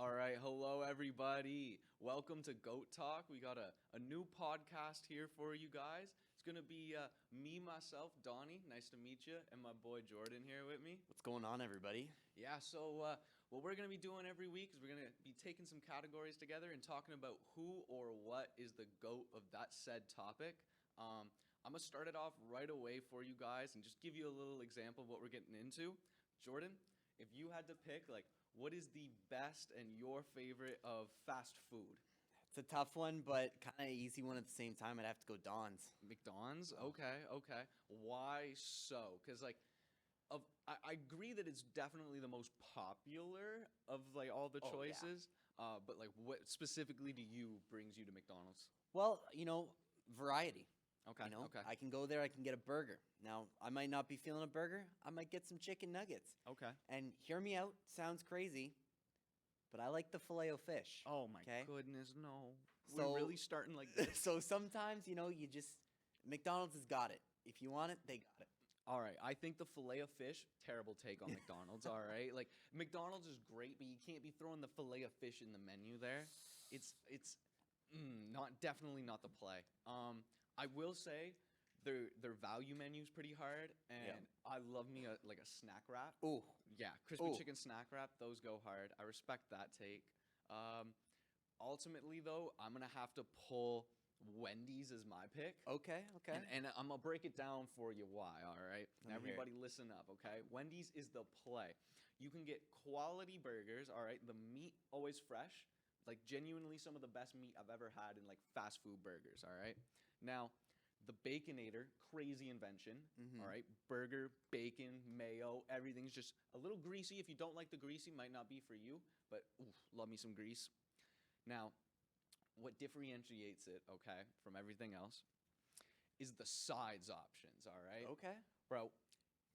All right, hello everybody. Welcome to Goat Talk. We got a new podcast here for you guys. It's gonna be me, myself, Donnie. Nice to meet you, and my boy Jordan here with me. What's going on, everybody? Yeah. So what we're gonna be doing every week is we're gonna be taking some categories together and talking about who or what is the goat of that said topic. I'm gonna start it off right away for you guys and just give you a little example of what we're getting into. Jordan, if you had to pick, like, what is the best and your favorite of fast food? It's a tough one, but kind of easy one at the same time. I'd have to go Don's. McDonald's? Okay. Why so? Because like, I agree that it's definitely the most popular of like all the Oh, yeah. choices. But like, what specifically do you brings you to McDonald's? Well, variety. Okay. Okay. I can go there, I can get a burger. Now, I might not be feeling a burger. I might get some chicken nuggets. Okay. And hear me out, sounds crazy, but I like the filet o fish. Oh my Okay. goodness, no. So- We're really starting like this. So sometimes, McDonald's has got it. If you want it, they got it. All right, I think the filet of fish, terrible take on McDonald's. All right, like McDonald's is great, but you can't be throwing the filet of fish in the menu there. It's not definitely not the play. I will say their value menu's pretty hard, and Yeah. I love me a snack wrap. Ooh, Yeah, crispy Ooh. chicken snack wrap, those go hard. I respect that take. Ultimately though, I'm gonna have to pull Wendy's as my pick. okay. And I'm gonna break it down for you why, all right? Let me hear it. Everybody listen up, okay? Wendy's is the play. You can get quality burgers, all right? The meat always fresh. Like genuinely some of the best meat I've ever had in like fast food burgers, all right? Now, the Baconator, crazy invention, Mhm. all right? Burger, bacon, mayo, everything's just a little greasy. If you don't like the greasy, might not be for you, but oof, love me some grease. Now, what differentiates it, okay, from everything else is the sides options, all right? Okay. Bro,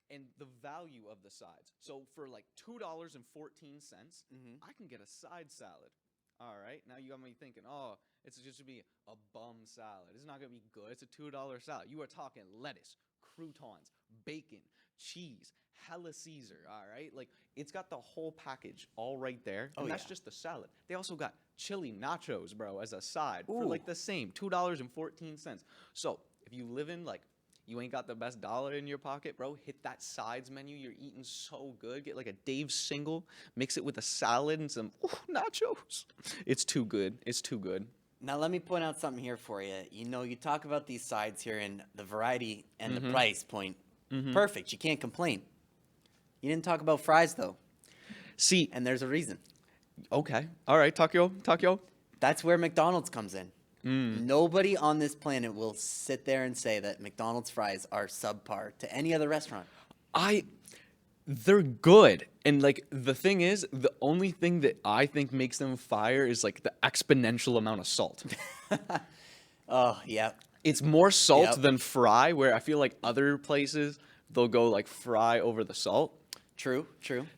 and the value of the sides. So for like $2.14, Mhm. I can get a side salad. All right. Now you got me thinking, oh, it's just to be a bum salad. It's not gonna be good. It's a $2 salad. You are talking lettuce, croutons, bacon, cheese, hella Caesar. All right. Like it's got the whole package all right there. Oh, And that's yeah. just the salad. They also got chili nachos, bro, as a side for Ooh. like the same $2.14. So if you live in like you ain't got the best dollar in your pocket, bro, hit that sides menu. You're eating so good. Get like a Dave's single, mix it with a salad and some nachos. It's too good. It's too good. Now let me point out something here for you. You talk about these sides here and the variety and Mm-hmm. the price point. Perfect. You can't complain. You didn't talk about fries though, See, and there's a reason. okay. All right, Takyo. That's where McDonald's comes in. Mm. Nobody on this planet will sit there and say that McDonald's fries are subpar to any other restaurant. They're good. And like the thing is, the only thing that I think makes them fire is like the exponential amount of salt. Oh, yeah. It's more salt Yep. than fry, where I feel like other places they'll go like fry over the salt. True.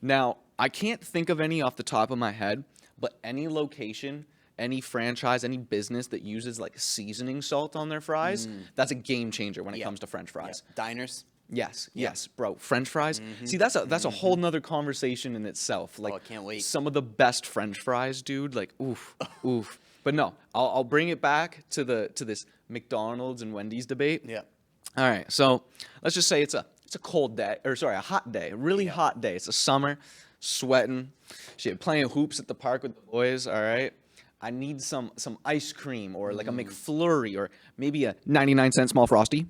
Now, I can't think of any off the top of my head, but any location, any franchise, any business that uses like seasoning salt on their fries, that's a game changer when it Yeah. comes to French fries. Yeah. Diners. Yes, bro. French fries. See, that's a whole nother conversation in itself. Like, I can't wait. Some of the best French fries, dude. Like, oof. But no, I'll bring it back to this McDonald's and Wendy's debate. Yeah. All right, so let's just say it's a cold day, or sorry, a hot day, a really hot day. It's a summer, sweating, shit, playing hoops at the park with the boys. All right, I need some ice cream or like a McFlurry or maybe a 99-cent small frosty.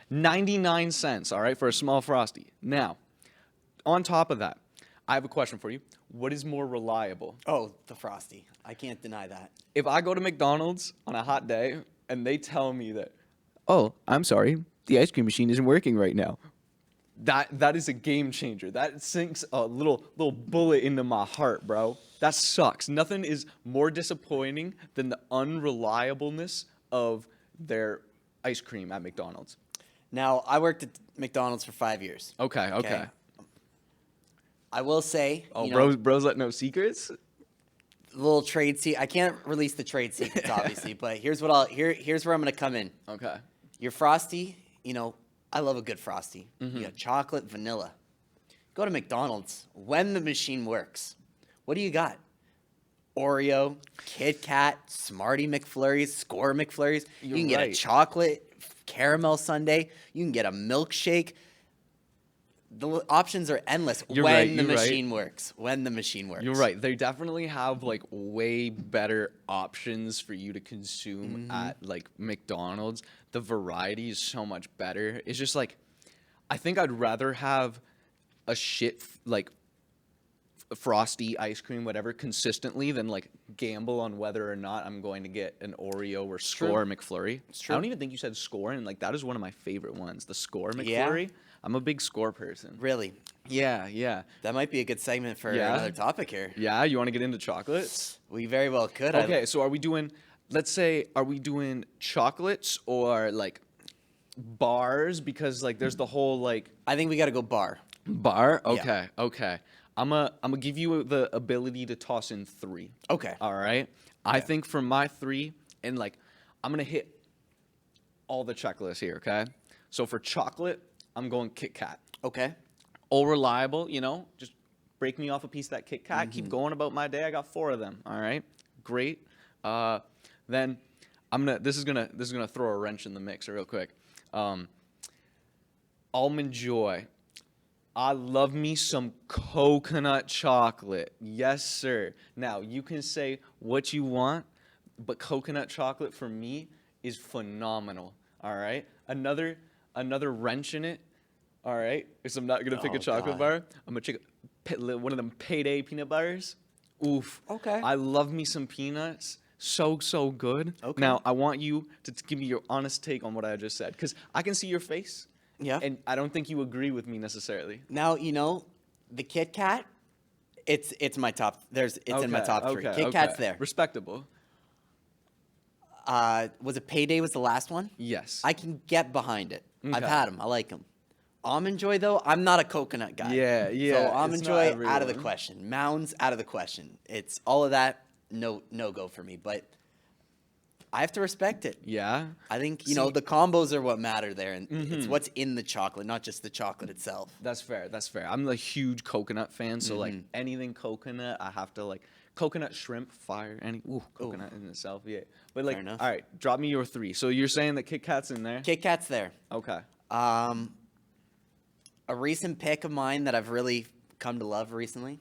99 cents, all right, for a small frosty. Now, on top of that, I have a question for you. What is more reliable? Oh, the Frosty. I can't deny that. If I go to McDonald's on a hot day and they tell me that, oh, I'm sorry, the ice cream machine isn't working right now. That is a game changer. That sinks a little bullet into my heart, bro. That sucks. Nothing is more disappointing than the unreliableness of their ice cream at McDonald's. Now, I worked at McDonald's for 5 years. Okay. I will say, Oh, you know, bros let no secrets. little trade secret. I can't release the trade secrets, obviously, but here's where I'm going to come in. Okay. Your Frosty, I love a good Frosty. Mm-hmm. You got chocolate, vanilla. Go to McDonald's when the machine works. What do you got? Oreo, Kit Kat, Smartie McFlurries, Score McFlurries. You You're can get a right. chocolate caramel sundae. You can get a milkshake. The options are endless You're when right, the you're right. machine works. When the machine works. You're right. They definitely have like way better options for you to consume at like McDonald's. The variety is so much better. It's just like I think I'd rather have a like frosty ice cream, whatever, consistently than like gamble on whether or not I'm going to get an Oreo or Score McFlurry. true. I don't even think you said Score, and like that is one of my favorite ones, the Score Yeah? McFlurry. I'm a big Score person. Really, Yeah, yeah. that might be a good segment for Yeah? another topic here. Yeah, you want to get into chocolates? We very well could. Okay, so are we doing, let's say, are we doing chocolates or like bars? Because like there's the whole like I think we got to go bar. bar. Yeah. Okay, okay. I'm gonna give you the ability to toss in 3. Okay. All right. I think for my 3, and like I'm gonna hit all the checklists here. Okay. So for chocolate, I'm going Kit Kat. Okay. All reliable, you know, just break me off a piece of that Kit Kat, Mm-hmm. keep going about my day. I got 4 of them. All right, great. Then this is gonna throw a wrench in the mix real quick. Almond Joy. I love me some coconut chocolate. Yes, sir. Now you can say what you want, but coconut chocolate for me is phenomenal. All right. Another wrench in it. All right. Because I'm not gonna pick Oh, a chocolate God. bar. I'm gonna pick one of them payday peanut butters. Oof. Okay. I love me some peanuts. So good. Okay. Now I want you to give me your honest take on what I just said, because I can see your face. Yeah. And I don't think you agree with me necessarily. Now you know the Kit Kat. It's my top. It's in my top 3. Kit Kat's there. Respectable. Was it Payday? Was the last one? Yes. I can get behind it. I've Okay. had them. I like them. Almond Joy though, I'm not a coconut guy. Yeah, yeah, So Almond it's not Joy out of the everyone. question. Mounds out of the question. It's all of that. No go for me. But I have to respect it. Yeah. I think the combos are what matter there, and it's what's in the chocolate, not just the chocolate itself. That's fair. That's fair. I'm a huge coconut fan, so like Mm-hmm. anything coconut, I have to like coconut shrimp, fire, coconut in itself, yeah. But like, Fair enough. all right, drop me your 3. So you're saying that Kit Kat's in there? Kit Kat's there. Okay. A recent pick of mine that I've really come to love recently.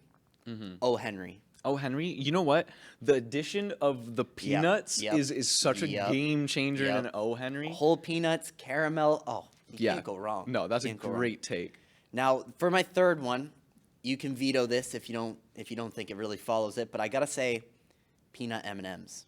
Oh Henry. Oh, Henry, you know what? The addition of the peanuts yep, is such a yep, game changer in yep. an O Henry. Whole peanuts, caramel. Oh, you Yeah. can't go wrong. No, that's a Can't go wrong. great take. Now, for my third one, you can veto this if you don't think it really follows it, but I gotta say, peanut M&Ms.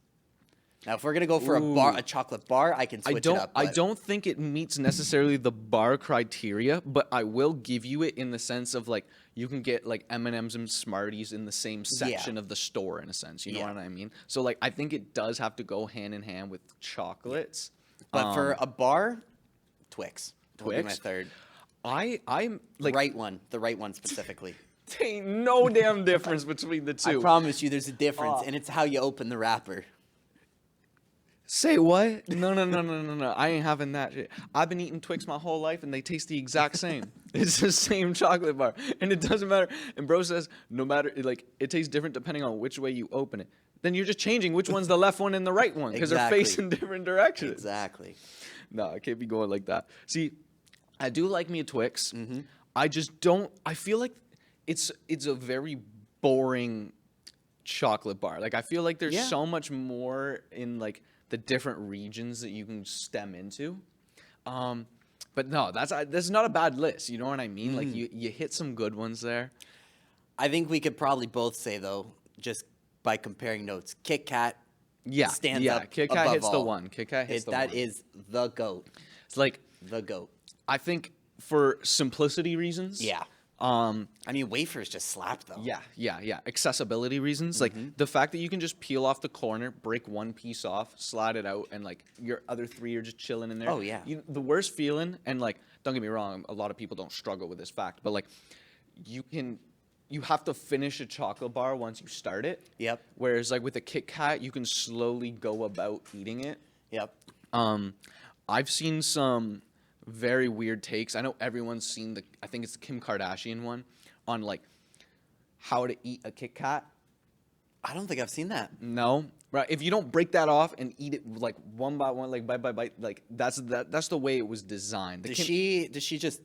Now, if we're gonna go for a chocolate bar, I can switch it up. I but- don't think it meets necessarily the bar criteria, but I will give you it in the sense of like you can get like M&Ms and Smarties in the same section of the store in a sense. You know Yeah. what I mean? So like I think it does have to go hand in hand with chocolates. But for a bar, Twix. Would be my Twix? third. I'm like The right one specifically. ain't no damn difference between the I two. promise you, there's a difference, and it's how you open the wrapper. Say what? No. I ain't having that shit. I've been eating Twix my whole life and they taste the exact same. It's the same chocolate bar. And it doesn't matter. And bro says no matter, like, it tastes different depending on which way you open it. Then you're just changing which one's the left one and the right one because Exactly. they're facing different directions. Exactly. No, I can't be going like that. See, I do like me a Twix. Mm-hmm. I just don't. I feel like it's a very boring chocolate bar. Like I feel like there's Yeah. so much more in like the different regions that you can stem into. But no, that's not a bad list. You know what I mean? Like you hit some good ones there. I think we could probably both say though, just by comparing notes, Kit Kat Yeah, stands yeah. up Kit Kat above hits the all. one. Kit Kat hits the That one. is the GOAT. It's like The GOAT. I think for simplicity reasons. Yeah. Um, I mean, wafers just slap though. Yeah. Accessibility reasons, like the fact that you can just peel off the corner, break one piece off, slide it out, and like your other 3 are just chilling in there. Oh, yeah. The worst feeling, and like, don't get me wrong, a lot of people don't struggle with this fact, but like, you have to finish a chocolate bar once you start it. Yep. Whereas like with a Kit Kat, you can slowly go about eating it. Yep. I've seen some very weird takes. I know everyone's seen I think it's the Kim Kardashian one on like how to eat a Kit Kat. I don't think I've seen that. No, right? If you don't break that off and eat it like one by one, like bite by bite, like that's the way it was designed. Does she just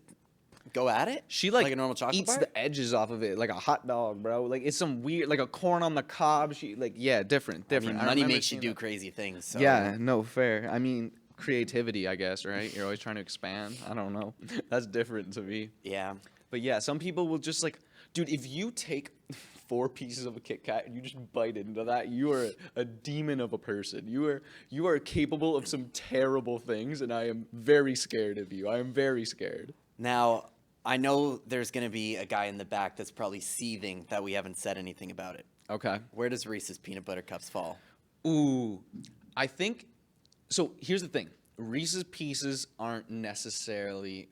go at it? She like a normal chocolate eats bar? the edges off of it like a hot dog, bro. Like it's some weird, like a corn on the cob. She like different. I mean, money remember makes you seeing do that. crazy things. So. Yeah, no, fair. I mean, creativity, I guess, right? You're always trying to expand. I don't know. That's different to me. Yeah. But yeah, some people will just like, dude, if you take 4 pieces of a Kit Kat and you just bite into that, you are a demon of a person. You are capable of some terrible things, and I am very scared of you. I am very scared. Now, I know there's going to be a guy in the back that's probably seething that we haven't said anything about it. Okay. Where does Reese's peanut butter cups fall? Ooh, I think so. Here's the thing: Reese's Pieces aren't necessarily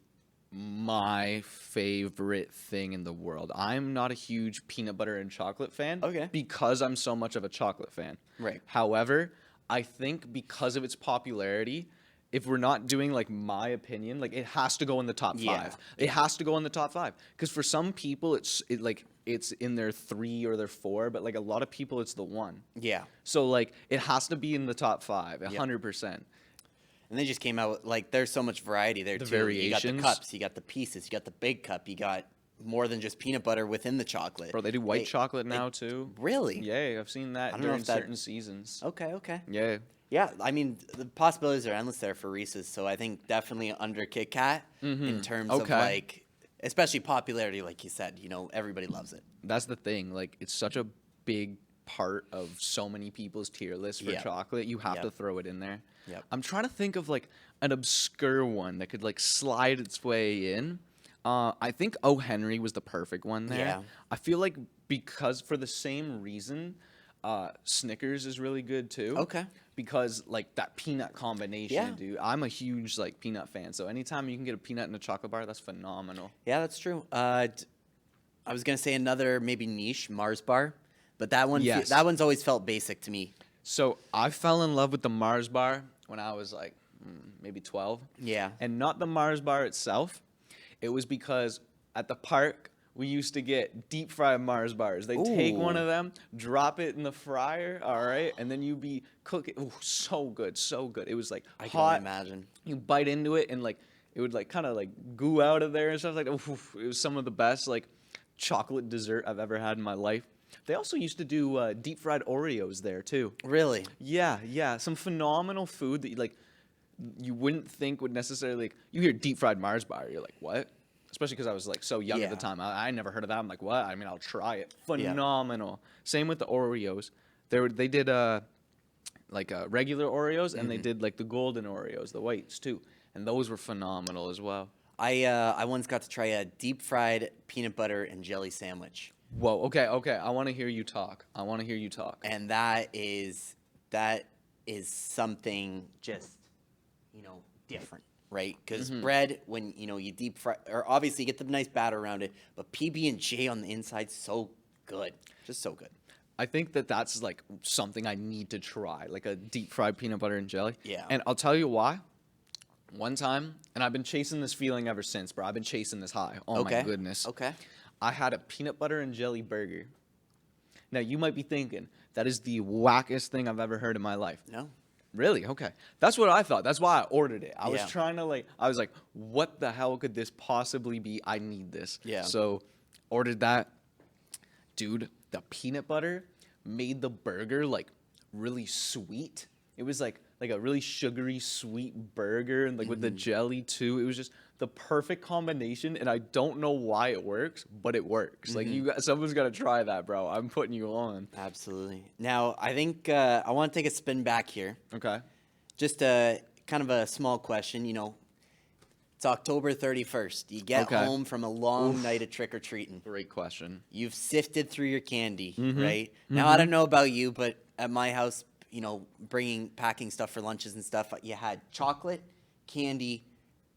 my favorite thing in the world. I'm not a huge peanut butter and chocolate fan. Okay. Because I'm so much of a chocolate fan. Right. However, I think because of its popularity, if we're not doing like my opinion, like it has to go in the top Yeah. 5. It has to go in the top 5 because for some people it's in their 3 or their 4, but like a lot of people it's the 1. Yeah. So like it has to be in the top 5, 100%. And they just came out with, like, there's so much variety there, The too. You got the variations. cups, you got the pieces, you got the big cup, you got more than just peanut butter within the chocolate. Bro, they do white chocolate now too. Really? Yeah, I've seen that don't know during if that- certain seasons. Okay, okay. Yeah. Yeah, I mean, the possibilities are endless there for Reese's, so I think definitely under Kit Kat in terms of, Okay. like, especially popularity, like you said. You know, everybody loves it. That's the thing. Like it's such a big part of so many people's tier list for Yep. chocolate. You have Yep. to throw it in there. Yep. I'm trying to think of like an obscure one that could like slide its way in. I think O. Henry was the perfect one there. Yeah. I feel like because for the same reason, Snickers is really good too. Okay. Because like that peanut combination, Yeah. dude. I'm a huge like peanut fan. So anytime you can get a peanut in a chocolate bar, that's phenomenal. Yeah, that's true. I was gonna say another maybe niche Mars bar, but that one Yes. that one's always felt basic to me. So I fell in love with the Mars bar when I was like maybe 12. Yeah. And not the Mars bar itself. It was because at the park we used to get deep fried Mars bars. They take one Ooh. of them, drop it in the fryer, all right, and then you be cooking. Ooh, so good, so good. It was like I can hot. only imagine. You bite into it and like it would like kind of like goo out of there and stuff like that. Oof, it was some of the best like chocolate dessert I've ever had in my life. They also used to do deep fried Oreos there too. Really? Yeah, some phenomenal food that you wouldn't think would necessarily like, you hear deep fried Mars bar, you're like, what? Especially because I was like so young at the Yeah. time. I never heard of that. I'm like, what? I mean, I'll try it. Phenomenal. Same with the Oreos. They did regular Oreos and they did like the golden Oreos, the whites too, and those were phenomenal as well. I once got to try a deep fried peanut butter and jelly sandwich, Whoa. Okay. I want to hear you talk. and that is something just different, right? Because bread, when you deep fry, or obviously you get the nice batter around it, but PB and J on the inside, so good, just so good. I think that's like something I need to try, like a deep fried peanut butter and jelly. Yeah. And I'll tell you why. One time, and I've been chasing this feeling ever since, bro. I've been chasing this high. Oh Okay. my goodness. Okay. I had a peanut butter and jelly burger. Now you might be thinking that is the wackest thing I've ever heard in my life. No. Really? Okay. That's what I thought. That's why I ordered it. I was Yeah. trying to I was like, what the hell could this possibly be? I need this. Yeah. So ordered that. Dude, the peanut butter made the burger like really sweet. It was like a really sugary sweet burger and like with the jelly too. It was just the perfect combination and I don't know why it works, but it works. Like someone's got to try that, bro. I'm putting you on. Absolutely. Now, I think I want to take a spin back here. Okay. Just a kind of a small question. It's October 31st. You get Okay. home from a long night of trick or treating. Great question. You've sifted through your candy, Mm-hmm. right? Now, I don't know about you, but at my house, packing stuff for lunches and stuff, you had chocolate, candy,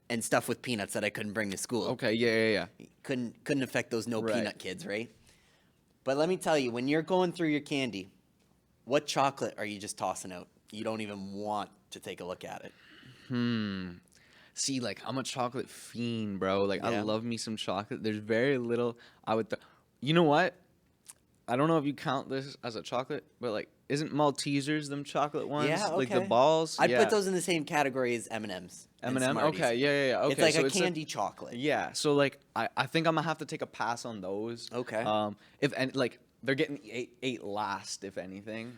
and stuff with peanuts that I couldn't bring to school. Okay, yeah. Couldn't affect those no Right. peanut kids, right? But let me tell you, when you're going through your candy, what chocolate are you just tossing out? You don't even want to take a look at it. See, like I'm a chocolate fiend, bro. Like I Yeah. love me some chocolate. There's very little I would. You know what? I don't know if you count this as a chocolate, but like, isn't Maltesers them chocolate ones? Yeah, Like the okay. balls. I'd yeah. put those in the same category as M&Ms. and M&M. Smarties. Okay. Yeah. Okay. It's like so a candy chocolate. yeah. So like, I think I'm gonna have to take a pass on those. Okay. If any, like they're getting eight last, if anything.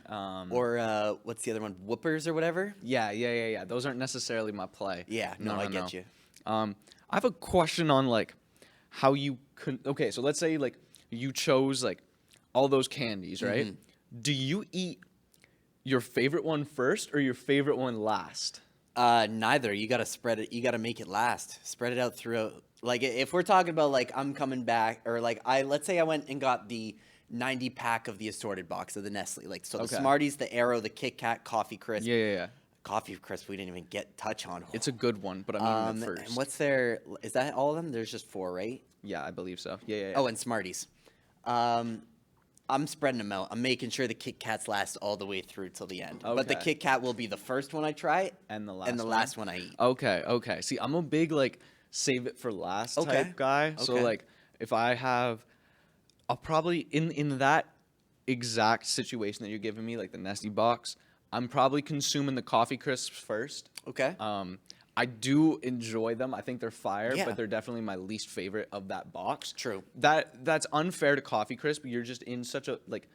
Or what's the other one? Whoopers or whatever? Yeah. Those aren't necessarily my play. Yeah, no, I get you. I have a question on like how you could. Okay, so let's say like you chose like all those candies, right? Do you eat your favorite one first or your favorite one last? Neither. You gotta spread it. You gotta make it last. Spread it out throughout. Like if we're talking about like I'm coming back, or like let's say I went and got the 90 pack of the assorted box of the Nestle. Like so the Okay. Smarties, the Aero, the Kit Kat, Coffee Crisp. Yeah. Coffee Crisp we didn't even get touch on. It's a good one, but I mean it first. And what's their? Is that all of them? There's just 4, right? Yeah, I believe so. Yeah. Oh, and Smarties. I'm spreading them out. I'm making sure the Kit Kats last all the way through till the end. But the Okay. Kit Kat will be the first one I try, And the last last one I eat. Okay. See, I'm a big like save it for last Okay. type guy. So Okay. like if I have, I'll probably in that exact situation that you're giving me, like the Nesty box, I'm probably consuming the coffee crisps first. Okay. I do enjoy them. I think they're fire, Yeah. but they're definitely my least favorite of that box. True. That's unfair to Coffee Crisp. You're just in such a like.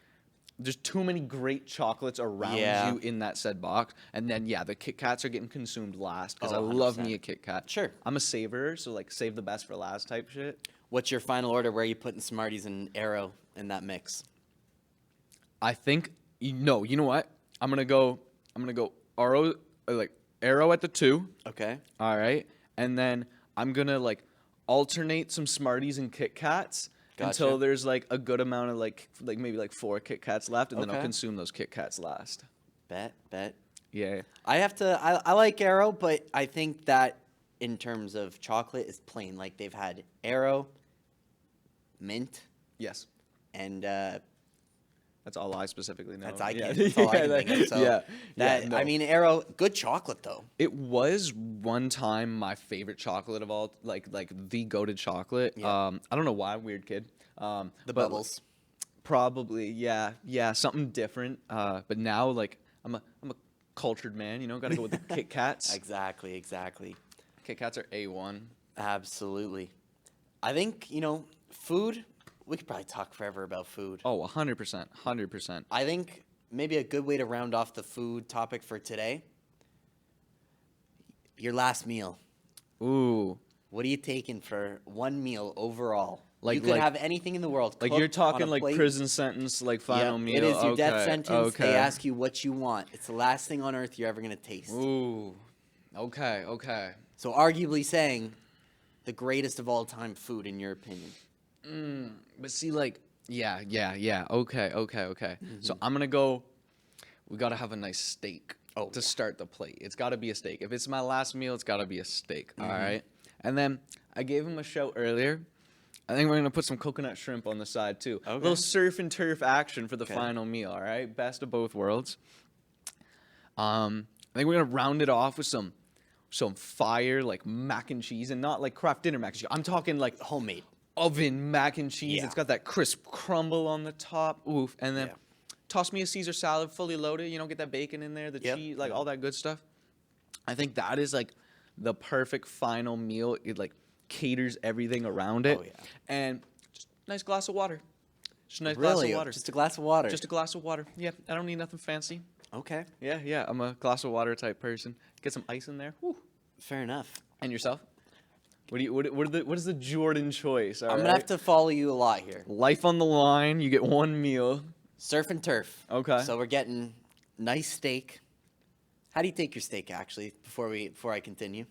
There's too many great chocolates around Yeah. you in that said box, and then yeah, the Kit Kats are getting consumed last because Oh, I love 100%. me a Kit Kat. Sure. I'm a saver, so like save the best for last type shit. What's your final order? Where are you putting Smarties and Aero in that mix? I think you know what? I'm gonna go Arrow like Arrow at the 2. Okay. All right. And then I'm going to like alternate some Smarties and Kit Kats until Gotcha. there's like a good amount of like maybe like 4 Kit Kats left, and then I'll Okay. consume those Kit Kats last. Bet. Yeah. I have to. I like Aero, but I think that in terms of chocolate is plain. Like they've had Aero, mint, Yes. and That's all I specifically know. that's I yeah. can. That's all I can that- think of. So yeah. that yeah, no. I mean, Aero, good chocolate though. It was one time my favorite chocolate of all, like the goated chocolate. Yeah. I don't know why, weird kid. The but bubbles. Probably, yeah, something different. But now, like, I'm a cultured man, you know. Got to go with the Kit Kats. Exactly. Kit Kats are A1. Absolutely. I think food. We could probably talk forever about food. Oh, 100%. I think maybe a good way to round off the food topic for today. Your last meal. Ooh, What are you taking for one meal overall? Like- you could like- have anything in the world. like cooked you're on talking a like plate. prison sentence, like final Yep, meal. it is your death Okay, sentence. They okay. ask you what you want. It's the last thing on earth you're ever gonna taste. Ooh, okay. So arguably saying the greatest of all time food in your opinion. But see, like, yeah. Okay. Mm-hmm. So I'm gonna go. We gotta have a nice steak. Oh, to yeah. start the plate. It's gotta be a steak. If it's my last meal, it's gotta be a steak. Mm-hmm. All right. And then I gave him a shout earlier. I think we're gonna put some coconut shrimp on the side too. A Okay. little surf and turf action for the Okay. final meal. All right. Best of both worlds. I think we're gonna round it off with some fire like mac and cheese, and not like craft dinner mac and cheese. I'm talking like Homemade. oven mac and cheese. Yeah. It's got that crisp crumble on the top. Oof. And then Yeah. toss me a Caesar salad, fully loaded. You know, get that bacon in there, the Yep. cheese, like all that good stuff. I think that is like the perfect final meal. It like caters everything around it. Oh, yeah. And just nice glass of water. Just a nice Really? glass of water. Just a glass of water. Just a glass of water. Yeah, I don't need nothing fancy. Okay. Yeah. I'm a glass of water type person. Get some ice in there. Whew. Fair enough. And yourself? What is the Jordan choice? I'm gonna have to follow you a lot here. Life on the line. You get one meal. Surf and turf. Okay. So we're getting nice steak. How do you take your steak actually before I continue?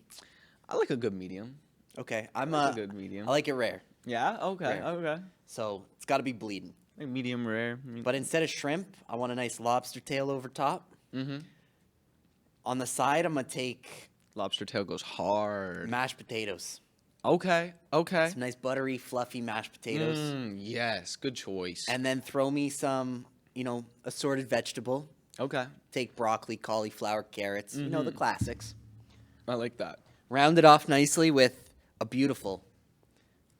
I like a good medium. Okay. I like a good medium. I like it rare. Yeah. Okay. Rare. Okay. So it's got to be bleeding. Like medium rare. But instead of shrimp, I want a nice lobster tail over top. Mm-hmm. On the side, I'm gonna take Lobster tail goes hard. mashed potatoes. Okay. Some nice buttery, fluffy mashed potatoes. Yes. Good choice. And then throw me some, assorted vegetable. Okay. Take broccoli, cauliflower, carrots, Mm-hmm. the classics. I like that. Round it off nicely with a beautiful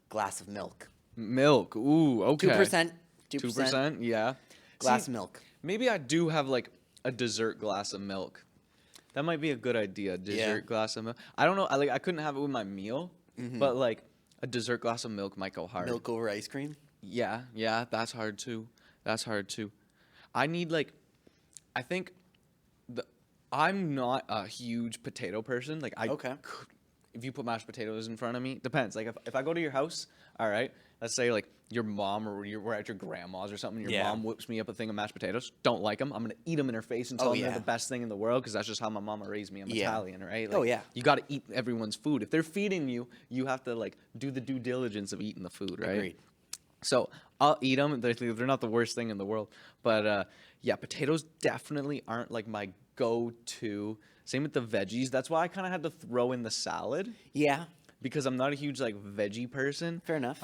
glass of milk. Milk. Ooh. Okay. 2%, 2%, yeah. Glass See, of milk. maybe I do have like a dessert glass of milk. That might be a good idea. Dessert glass of milk. I don't know. I couldn't have it with my meal, but like a dessert glass of milk might go hard. Milk over ice cream. Yeah, yeah, that's hard too. That's hard too. I need like, I think, the I'm not a huge potato person. Like Okay. if you put mashed potatoes in front of me, depends. Like if I go to your house, all right, let's say like your mom or we're at your grandma's or something, your Yeah. mom whips me up a thing of mashed potatoes. Don't like them. I'm gonna eat them in her face and tell Oh, them they're yeah. the best thing in the world because that's just how my mama raised me. I'm Yeah. Italian, right? Oh, Like, yeah. You got to eat everyone's food. If they're feeding you, you have to like do the due diligence of eating the food, right? Agreed. So I'll eat them. They're not the worst thing in the world. But yeah, potatoes definitely aren't like my go-to. Same with the veggies. That's why I kind of had to throw in the salad Yeah. because I'm not a huge like veggie person. Fair enough.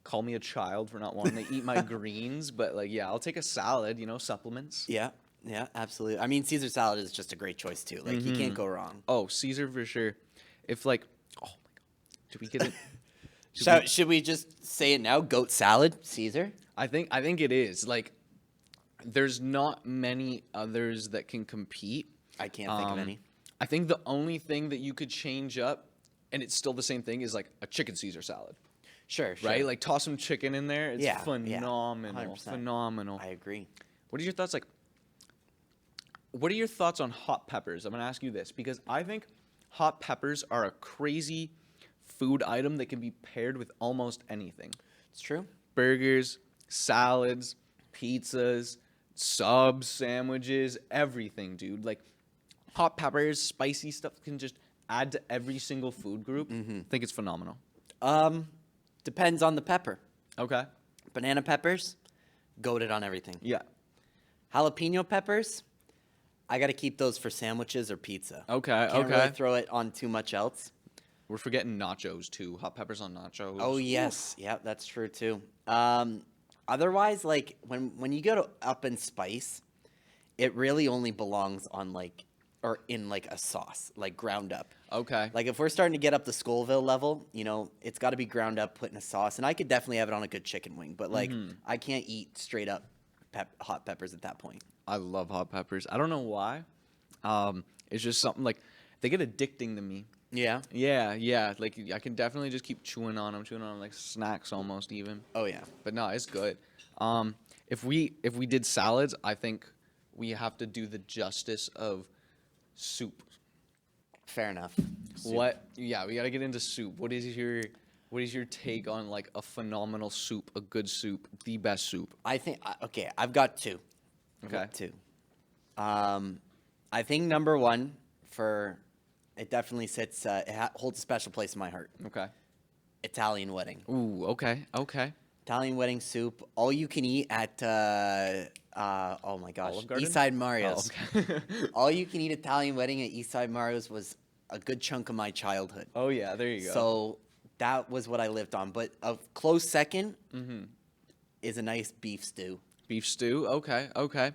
Call me a child for not wanting to eat my greens, but like yeah, I'll take a salad. Supplements. Yeah. Yeah. Absolutely. I mean, Caesar salad is just a great choice too. Like you can't go wrong. Oh, Caesar for sure. If like, oh my god, should we get it? Should we just say it now? Goat salad, Caesar. I think it is like. There's not many others that can compete. I can't think of any. I think the only thing that you could change up, and it's still the same thing, is like a chicken Caesar salad, Sure. right? Like toss some chicken in there. It's Yeah, yeah, phenomenal, 100%. phenomenal. I agree. What are your thoughts? Like, what are your thoughts on hot peppers? I'm gonna ask you this because I think hot peppers are a crazy food item that can be paired with almost anything. It's true. Burgers, salads, pizzas, subs, sandwiches, everything, dude. Like hot peppers, spicy stuff can just add to every single food group. I think it's phenomenal. Depends on the pepper. Okay. Banana peppers, goated on everything. Yeah. Jalapeno peppers, I got to keep those for sandwiches or pizza. Okay. Can't okay. really throw it on too much else. We're forgetting nachos too. Hot peppers on nachos. Oh yes, yeah, that's true too. Otherwise, like when you go up in spice, it really only belongs on like or in like a sauce, like ground up. Okay. Like if we're starting to get up the Scoville level, it's got to be ground up, put in a sauce, and I could definitely have it on a good chicken wing. But like I can't eat straight up hot peppers at that point. I love hot peppers. I don't know why. It's just something like they get addicting to me. Yeah. Yeah, yeah. Like I can definitely just keep chewing on them like snacks almost even. Oh yeah. But no, it's good. If we did salads, I think we have to do the justice of soup. Fair enough. Soup. What? Yeah, we gotta get into soup. What is your take on like a phenomenal soup, a good soup, the best soup? I think okay. I've got two. I've Okay. got two. I think number one for it definitely sits. Holds a special place in my heart. Okay. Italian wedding. Ooh. Okay. Okay. Italian wedding soup. All you can eat at. Oh my gosh. Olive Garden? Eastside Mario's. Oh, okay. All you can eat Italian wedding at Eastside Mario's was a good chunk of my childhood. Oh yeah. There you go. So that was what I lived on. But a close 2nd is a nice beef stew. Beef stew. Okay. Okay.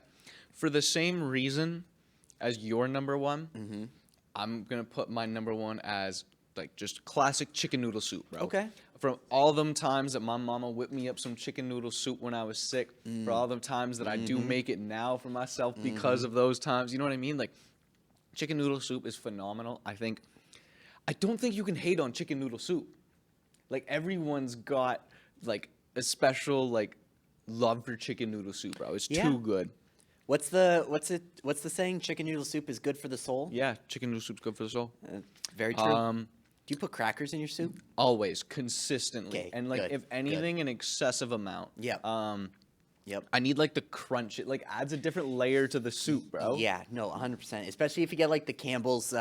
For the same reason as your number one, I'm gonna put my number one as like just classic chicken noodle soup, bro. Okay. From all them times that my mama whipped me up some chicken noodle soup when I was sick, for all them times that I do make it now for myself because of those times, you know what I mean? Like, chicken noodle soup is phenomenal. I don't think you can hate on chicken noodle soup. Like everyone's got like a special like love for chicken noodle soup, bro. It's Yeah. too good. What's the saying? Chicken noodle soup is good for the soul. Yeah, chicken noodle soup's good for the soul. Very true. Do you put crackers in your soup? Always, consistently, Okay, and like good, if anything, an excessive amount. Yep. Yep. I need like the crunch. It like adds a different layer to the soup, bro. Yeah, no, 100%. Especially if you get like the Campbell's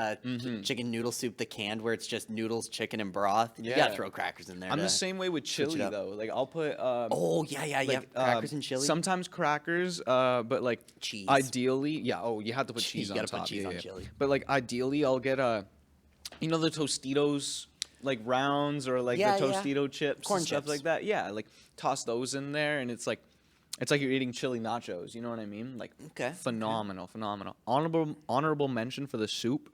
chicken noodle soup, the canned, where it's just noodles, chicken, and broth. You gotta Yeah. throw crackers in there. I'm to- the same way with switch it chili up. though. Like I'll put Oh yeah, yeah, yeah. like, Crackers and chili. Sometimes crackers, but like Cheese. Ideally, yeah. Oh, you have to put Cheese, cheese you on gotta put top. cheese yeah, on yeah. chili. But like ideally, I'll get the Tostitos like rounds or like Yeah, the yeah. Tostito chips Corn and stuff chips. like that. Yeah, like toss those in there, and it's like you're eating chili nachos. You know what I mean? Like Okay, phenomenal, phenomenal. Honorable mention for the soup.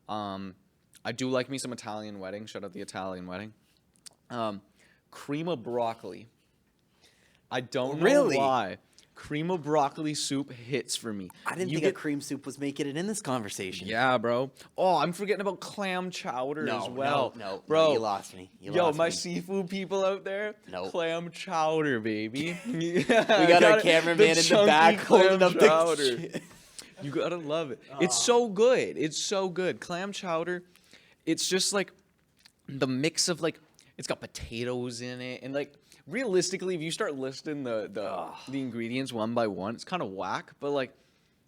I do like me some Italian wedding. Shout out the Italian wedding. Cream of broccoli. I don't know Really? why. Cream of broccoli soup hits for me. I didn't You think get a cream soup was making it in this conversation. Yeah, bro. Oh, I'm forgetting about clam chowder as well. No, bro. you lost me. You Yo, lost my me. seafood people out there, Nope. clam chowder, baby. We got our cameraman in the back holding up chowder. the. You gotta love it. It's so good. It's so good. Clam chowder. It's just like the mix of like it's got potatoes in it and like realistically, if you start listing the ingredients one by one, it's kind of whack. But like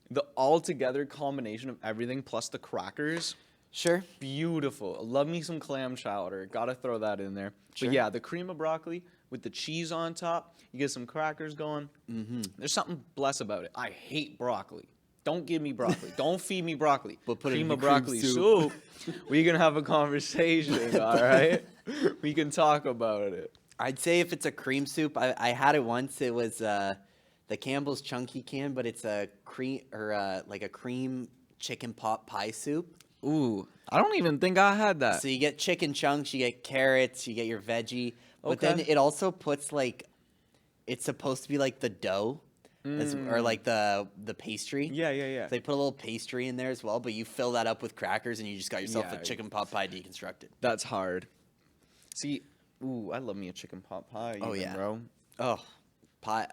the all together combination of everything plus the crackers. Sure. Beautiful. Love me some clam chowder. Gotta throw that in there. Sure. But yeah, the cream of broccoli with the cheese on top. You get some crackers going. There's something blessed about it. I hate broccoli. Don't give me broccoli. Don't feed me broccoli. But put it cream in of your cream broccoli soup. we can have a conversation, all right? We can talk about it. I'd say if it's a cream soup, I had it once. It was the Campbell's Chunky can, but it's a cream or like a cream chicken pot pie soup. Ooh, I don't even think I had that. So you get chicken chunks, you get carrots, you get your veggie, but then Okay. it also puts like it's supposed to be like the dough, or like the pastry. Yeah, yeah, yeah. So they put a little pastry in there as well, but you fill that up with crackers and you just got yourself Yeah. a chicken pot pie deconstructed. That's hard. See, ooh, I love me a chicken pot pie. Oh, even, yeah. bro. Oh, pie.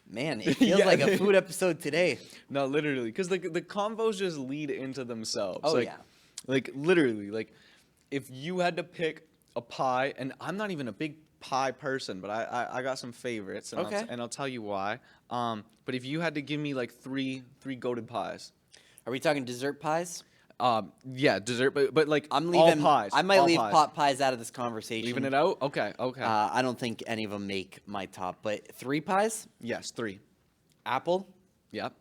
Man, it feels Yeah. like a food episode today. No, literally, because the combos just lead into themselves. Oh, like, yeah. Like literally, like if you had to pick a pie, and I'm not even a big pie person, but I got some favorites, and Okay. I'll tell you why. But if you had to give me like three goated pies, Are we talking dessert pies? yeah, dessert, but like I'm all leaving. pies. I might all leave pies. pot pies out of this conversation. Leaving it out. Okay, okay. I don't think any of them make my top, but 3 pies: yes, 3. apple, Yep.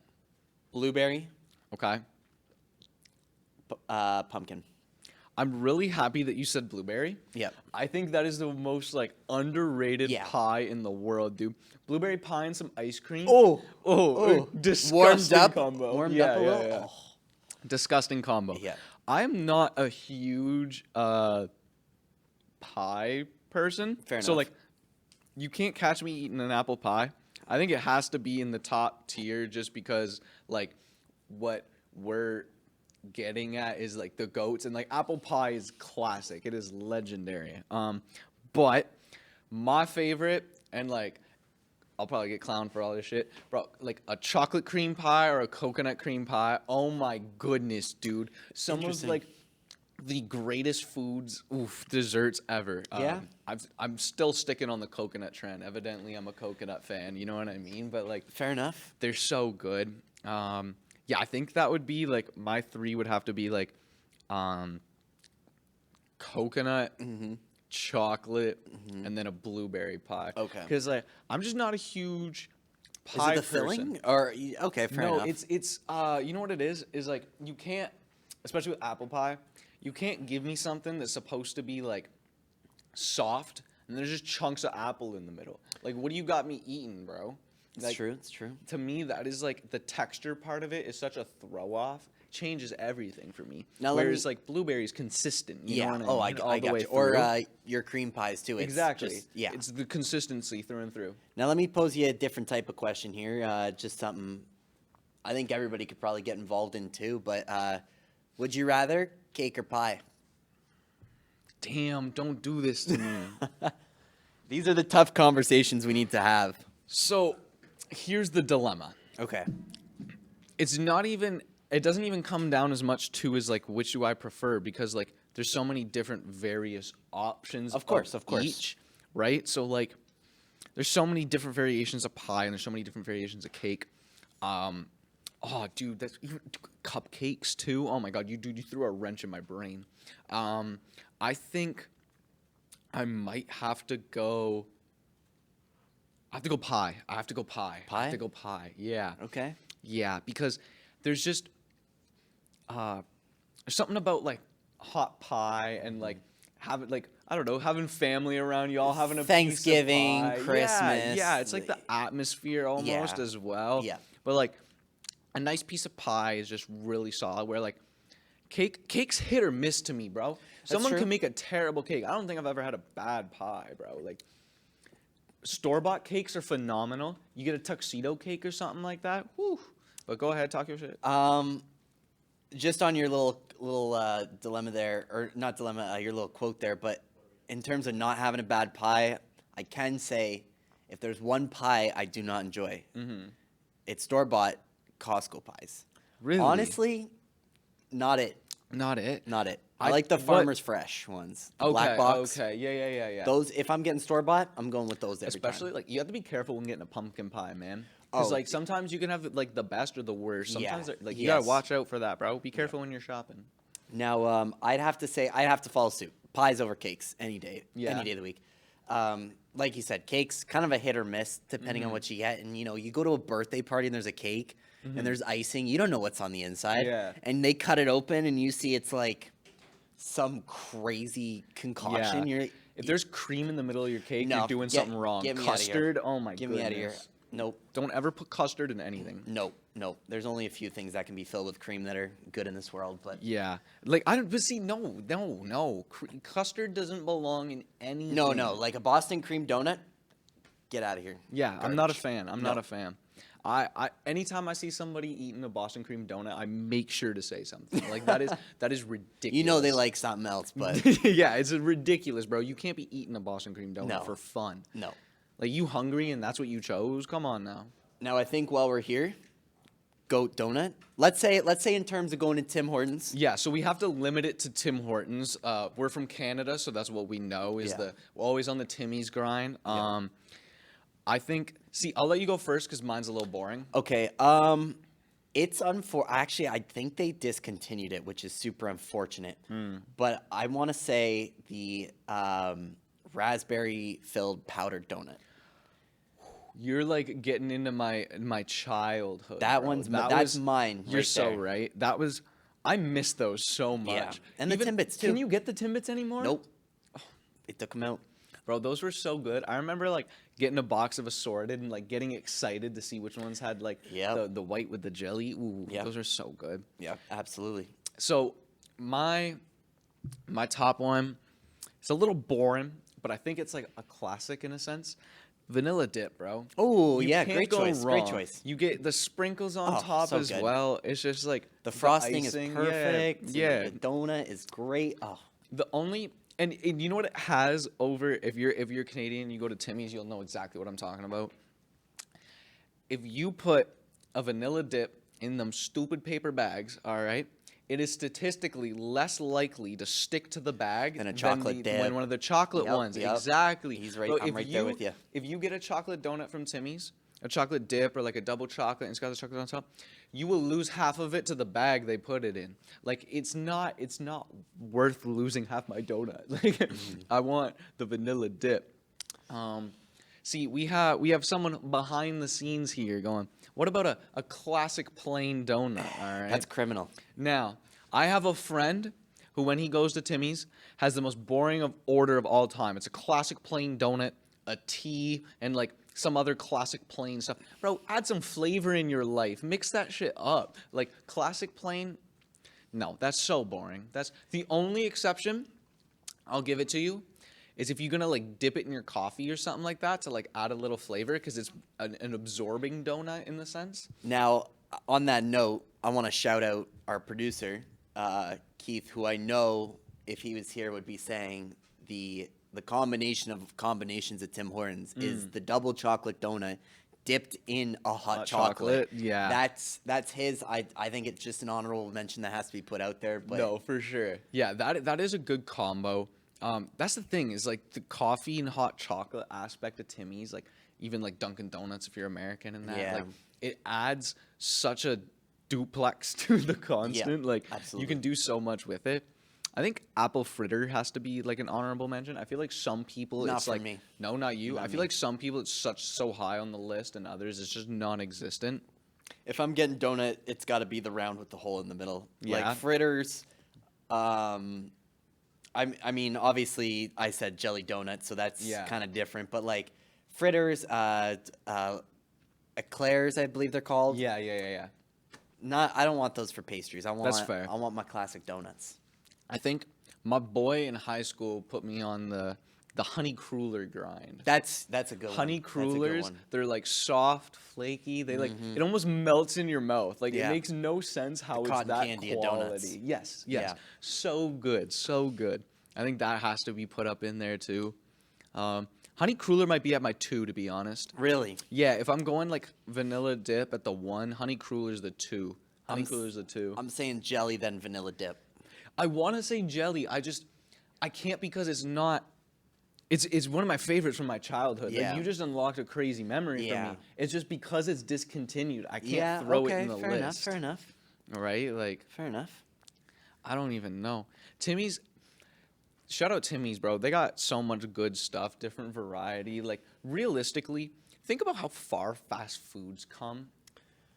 blueberry, Okay. pumpkin. I'm really happy that you said blueberry. Yep. I think that is the most like underrated Yeah. pie in the world, dude. Blueberry pie and some ice cream. Oh. Disgusting Warmed up. combo. Warmed Yeah, up a yeah, little. yeah. Oh. Disgusting combo. Yeah. I'm not a huge pie person. Fair So enough. like you can't catch me eating an apple pie. I think it has to be in the top tier just because like what we're getting at is like the goats and like apple pie is classic. It is legendary. But my favorite and like I'll probably get clowned for all this shit, bro. Like a chocolate cream pie or a coconut cream pie. Oh my goodness, dude! Some of Interesting. like the greatest foods, desserts ever. Yeah? I'm still sticking on the coconut trend. Evidently, I'm a coconut fan. You know what I mean? But like, Fair enough. they're so good. Yeah, I think that would be like my 3 would have to be like, coconut, chocolate, and then a blueberry pie. Okay. Because like I'm just not a huge Is pie it the person. filling? Or okay, fair No, enough. it's you know what it is like you can't, especially with apple pie, you can't give me something that's supposed to be like soft and there's just chunks of apple in the middle. Like what do you got me eating, bro? It's Like, true. It's true. To me, that is like the texture part of it is such a throw off. Changes everything for me. Now let Whereas me- like blueberries consistent. You Yeah. know what Oh, I mean? All I the got way you. Or through. your cream pies too. It's Exactly. just- yeah. It's the consistency through and through. Now let me pose you a different type of question here. Just something I think everybody could probably get involved in too. But would you rather cake or pie? Damn, don't do this to me. These are the tough conversations we need to have. So, here's the dilemma. Okay. It's not even it doesn't even come down as much to as like which do I prefer because like there's so many different various options Of course. each, right? So like there's so many different variations of pie and there's so many different variations of cake. Oh dude, that's even cupcakes too. Oh my god, you threw a wrench in my brain. I think I might have to go pie. I have to go pie. I Pie? have to go pie. Yeah. Okay. Yeah, because there's just there's something about like hot pie and like having like I don't know having family around you all having a Thanksgiving, piece of pie. Christmas, Yeah, it's like the atmosphere almost Yeah. as well. Yeah. But like a nice piece of pie is just really solid. Where like cake's hit or miss to me, bro. Someone true. can make a terrible cake. I don't think I've ever had a bad pie, bro. Like Store-bought cakes are phenomenal. You get a tuxedo cake or something like that. Whew. But go ahead, talk your shit. Just on your little dilemma there, or not dilemma, your little quote there, but in terms of not having a bad pie, I can say if there's one pie I do not enjoy, it's store-bought Costco pies. Really? Honestly, not it. Not it. Not it. I I- like the what- Farmer's Fresh ones. The Okay. black box. Okay. Yeah. Those, if I'm getting store-bought, I'm going with those every Especially time. like you have to be careful when getting a pumpkin pie, man. Because Oh. like sometimes you can have like the best or the worst. Sometimes Yeah, like you gotta yes. watch out for that, bro. Be careful when you're shopping. Now, I'd have to say I'd have to follow suit. Pies over cakes any day, Yeah. any day of the week. Like you said, cakes kind of a hit or miss depending Mm-hmm. on what you get. And you go to a birthday party and there's a cake and there's icing. You don't know what's on the inside. Yeah. And they cut it open and you see it's like some crazy concoction. Yeah. You're If there's cream in the middle of your cake, No, you're doing something wrong. get me outta here. Custard, oh my get goodness. me out of here. Nope. Don't ever put custard in anything. Nope. There's only a few things that can be filled with cream that are good in this world, but Yeah, like I don't. But see, no. Custard doesn't belong in anything. no. Like a Boston cream donut, get out of here. Yeah, I'm not a Garbage. fan. I'm No. not a fan. I anytime I see somebody eating a Boston cream donut, I make sure to say something. Like that is ridiculous. You know they like something else, but Yeah, it's ridiculous, bro. You can't be eating a Boston cream donut No. for fun. no. Like you hungry and that's what you chose? Come on now. Now I think while we're here, goat donut. Let's say in terms of going to Tim Hortons. Yeah, so we have to limit it to Tim Hortons. We're from Canada, so that's what we know is Yeah. we're always on the Timmy's grind. I think. See, I'll let you go first because mine's a little boring. Okay. It's actually I think they discontinued it, which is super unfortunate. But I want to say the raspberry filled powdered donut. You're like getting into my childhood. That bro. one's That that's was- mine. You're right so there. right. That was. I miss those so much. Yeah. And the Timbits, too. Can you get the Timbits anymore? Nope. They took them out. Bro, those were so good. I remember like getting a box of assorted and like getting excited to see which ones had like Yep. the white with the jelly. Ooh, Yep. those are so good. Yeah, absolutely. So my top one, it's a little boring, but I think it's like a classic in a sense. Vanilla dip, bro. Oh, You yeah, can't great go choice. Great wrong. choice. You get the sprinkles on Oh, top so as good. well. It's just like The frosting is icing, perfect. Yeah. The donut is great. Oh, The only and you know what it has over if you're Canadian, you go to Timmy's, you'll know exactly what I'm talking about. If you put a vanilla dip in them stupid paper bags, all right, it is statistically less likely to stick to the bag Than a chocolate dip. When one of the chocolate Yep, ones. yep. Exactly. He's right- Bro, I'm if right there with ya. If you get a chocolate donut from Timmy's, a chocolate dip or like a double chocolate and it's got the chocolate on top, you will lose half of it to the bag they put it in. Like it's not worth losing half my donut. Like I want the vanilla dip. See, we have someone behind the scenes here going, what about a classic plain donut? All right. that's criminal. Now, I have a friend who, when he goes to Timmy's, has the most boring order of all time. It's a classic plain donut, a tea, and like some other classic plain stuff. Bro, add some flavor in your life. Mix that shit up. Like classic plain, no, that's so boring. That's the only exception. I'll give it to you. Is if you're gonna like dip it in your coffee or something like that to like add a little flavor because it's an absorbing donut in the sense. Now, on that note, I want to shout out our producer, Keith, who I know if he was here would be saying the combination of combinations at Tim Hortons is the double chocolate donut dipped in a hot chocolate. yeah. That's his. I think it's just an honorable mention that has to be put out there. But No, for sure. Yeah, that is a good combo. That's the thing is like the coffee and hot chocolate aspect of Timmy's, like even like Dunkin' Donuts if you're American and that, Yeah. like it adds such a duplex to the constant. Like you absolutely. can do so much with it. I think apple fritter has to be like an honorable mention. I feel like some people Not it's for like me. no, not you. Not I feel me. like some people it's so high on the list and others it's just non-existent. if I'm getting donut, it's got to be the round with the hole in the middle. Yeah. Like fritters. I mean, obviously, I said jelly donut, so that's Yeah. kind of different. But like fritters, eclairs, I believe they're called. Yeah. I don't want those for pastries. I want. That's fair. I want my classic donuts. I think my boy in high school put me on the the honey cruller grind. That's a good Honey one. That's a good crullers, one. they're like soft, flaky. They like it almost melts in your mouth. Like it Yeah. makes no sense how it's cotton that candy of quality. donuts. Yes, yes, Yeah. so good, so good. I think that has to be put up in there too. Honey cruller might be at my 2, to be honest. Really? Yeah, if I'm going like vanilla dip at the 1, honey cruler's the 2. Honey cruler's the 2. I'm saying jelly then vanilla dip. I want to say jelly. I can't because it's not. It's one of my favorites from my childhood. Yeah. Like you just unlocked a crazy memory for Yeah. me. It's just because it's discontinued. I can't Yeah. throw Okay. it in the Fair list. enough. Fair enough. All right, like Fair enough. I don't even know. Timmy's. Shout out Timmy's, bro. They got so much good stuff, different variety. Like realistically, think about how far fast foods come.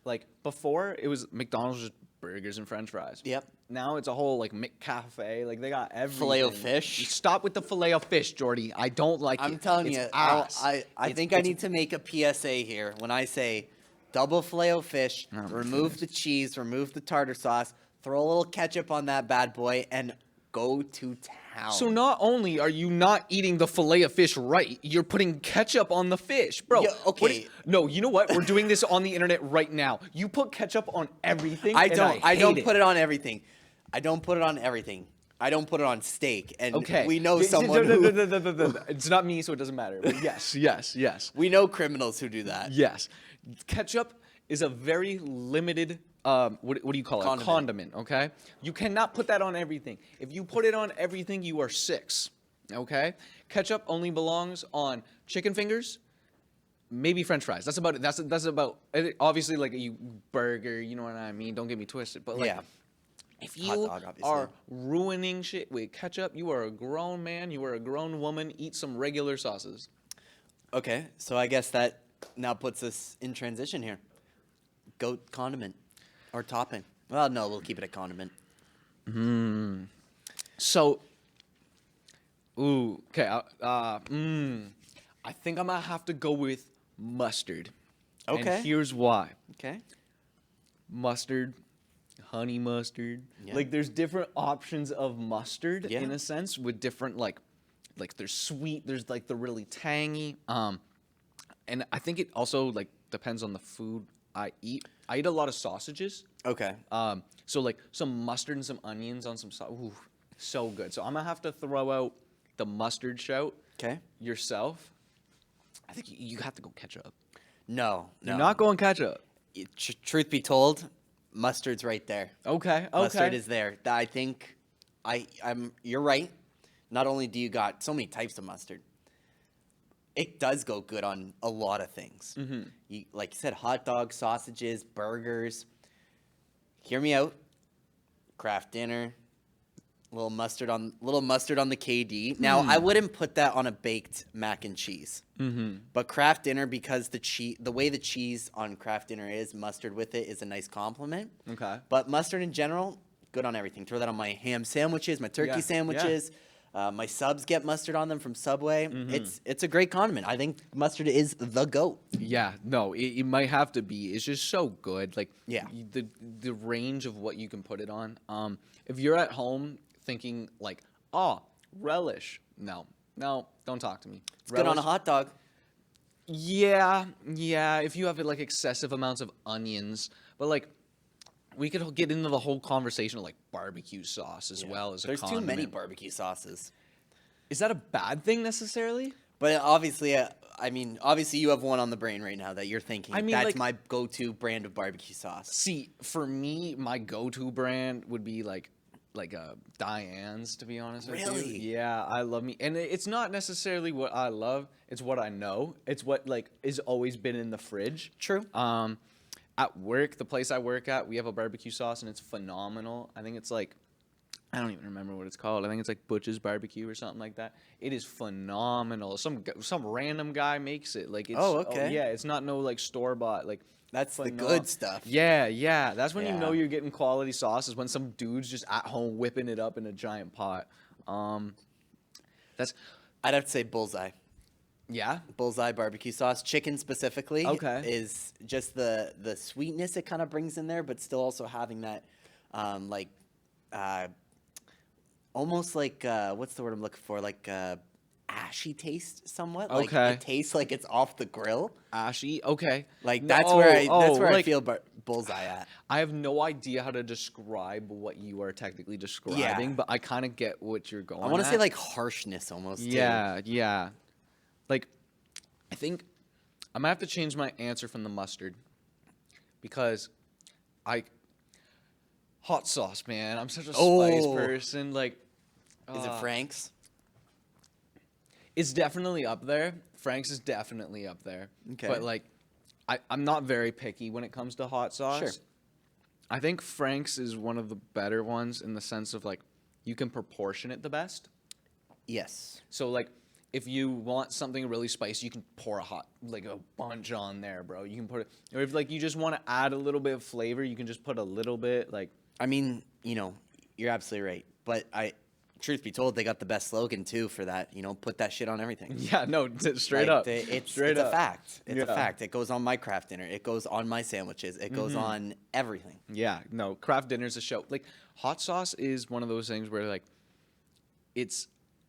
Like before, it was McDonald's just burgers and French fries. Yep. Now it's a whole like McCafe. Like they got everything. Filet-O-Fish. Stop with the filet of fish, Jordy. I don't like it. I'm telling It's you, ass. I It's- think I it's- need to make a PSA here when I say double filet-o-fish, Oh my remove the cheese, remove the tartar sauce, throw a little ketchup on that bad boy, and go to town. So not only are you not eating the filet of fish right, you're putting ketchup on the fish, bro. Yeah, what okay. is- no, you know what? We're doing this on the internet right now. You put ketchup on everything. I and don't. I I don't hate put it on everything. I don't put it on everything. I don't put it on steak. And Okay. we know Yeah, someone no, who no. It's not me, so it doesn't matter. But yes, yes. we know criminals who do that. Yes. Ketchup is a very limited what do you call it? Condiment. Condiment, okay? You cannot put that on everything. If you put it on everything, you are 6. Okay? Ketchup only belongs on chicken fingers, maybe French fries. That's about it. That's about obviously like a burger, you know what I mean? Don't get me twisted. But like Yeah. if Hot you dog, obviously. are ruining shit with ketchup, you are a grown man, you are a grown woman, eat some regular sauces. Okay, so I guess that now puts us in transition here. Goat condiment or topping. Well, no, we'll keep it a condiment. So, okay. I think I'm gonna have to go with mustard. Okay. And here's why: Okay. mustard, honey mustard. Yeah. Like, there's different options of mustard Yeah. in a sense, with different like there's sweet, there's like the really tangy. And I think it also like depends on the food I eat. I eat a lot of sausages. Okay. So like some mustard and some onions on some sauce. Ooh, so good. So I'm gonna have to throw out the mustard shout Okay. yourself. I think you have to go ketchup. No. You're not going ketchup. Truth be told, mustard's right there. Okay. Mustard is there. I think I'm. You're right. Not only do you got so many types of mustard, it does go good on a lot of things. Mm-hmm. You, like you said, hot dogs, sausages, burgers. Hear me out. Kraft dinner. Little mustard on the KD. Now I wouldn't put that on a baked mac and cheese. Mm-hmm. But Kraft dinner, because the way the cheese on Kraft dinner is, mustard with it is a nice compliment. Okay. But mustard in general, good on everything. Throw that on my ham sandwiches, my turkey Yeah, sandwiches. My subs get mustard on them from Subway. Mm-hmm. It's a great condiment. I think mustard is the goat. Yeah. No, it might have to be. It's just so good. Like Yeah. the range of what you can put it on. If you're at home thinking like, oh, relish. No, don't talk to me. It's good on a hot dog. Yeah. If you have like excessive amounts of onions, but like we could get into the whole conversation of like barbecue sauce as well as a There's condiment. too many barbecue sauces. Is that a bad thing necessarily? But obviously, obviously you have one on the brain right now that you're thinking. I mean, that's like- my go-to brand of barbecue sauce. See, for me, my go-to brand would be like Diane's, to be honest with you. Really? Yeah, I love me, and it's not necessarily what I love. It's what I know. It's what like is always been in the fridge. True. At work, the place I work at, we have a barbecue sauce, and it's phenomenal. I think it's like, I don't even remember what it's called. I think it's like Butch's Barbecue or something like that. It is phenomenal. Some random guy makes it. Like it's okay. yeah, it's not no like store bought like. That's the Phenom- good stuff. Yeah. That's when you know Yeah. you're getting quality sauce is when some dude's just at home whipping it up in a giant pot. That's I'd have to say Bullseye. yeah. Bullseye barbecue sauce, chicken specifically, Okay. is just the sweetness it kind of brings in there, but still also having that, almost like what's the word I'm looking for? Like ashy taste somewhat. Like Okay. it tastes like it's off the grill. Ashy. Okay. Like No, that's where I like, feel bullseye at. I have no idea how to describe what you are technically describing, but I kind of get what you're going I want to say at. like harshness almost. Too. Yeah. Like, I think I'm gonna have to change my answer from the mustard because hot sauce, man. I'm such a spice Oh. person. Like, Is it Frank's? it's definitely up there. Frank's is definitely up there. Okay. But like, I'm not very picky when it comes to hot sauce. Sure. I think Frank's is one of the better ones in the sense of like you can proportion it the best. Yes. So like if you want something really spicy, you can pour a bunch on there, bro. You can put it, or if like you just want to add a little bit of flavor, you can just put a little bit. Like, I mean, you're absolutely right. But truth be told, they got the best slogan too for that. Put that shit on everything. yeah, no, straight Like, up, It's straight a up. fact. It's a Yeah. fact. It goes on my craft dinner. It goes on my sandwiches. It goes on everything. Yeah, no, craft dinner's a show. Like hot sauce is one of those things where like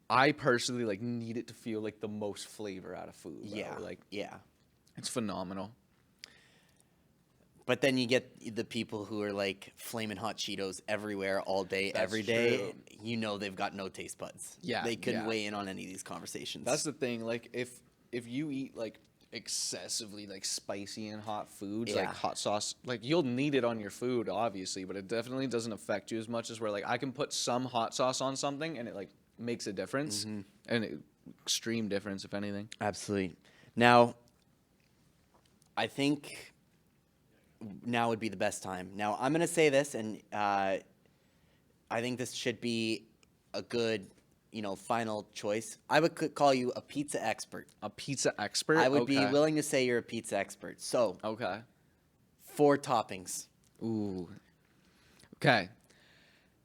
I personally like need it to feel like the most flavor out of food. Bro. Yeah. Like Yeah. it's phenomenal. But then you get the people who are like flaming hot Cheetos everywhere, all day, That's every day. true. They've got no taste buds. Yeah, They couldn't yeah. weigh in on any of these conversations. That's the thing. Like if you eat like excessively like spicy and hot foods, like Yeah. hot sauce, like you'll need it on your food, obviously, but it definitely doesn't affect you as much as where like I can put some hot sauce on something and it like makes a difference, extreme difference if anything. Absolutely. Now, I think now would be the best time. Now, I'm going to say this, and I think this should be a good, final choice. I would call you a pizza expert. A pizza expert. I would be Okay. willing to say you're a pizza expert. So, Okay. 4 toppings. Ooh. Okay.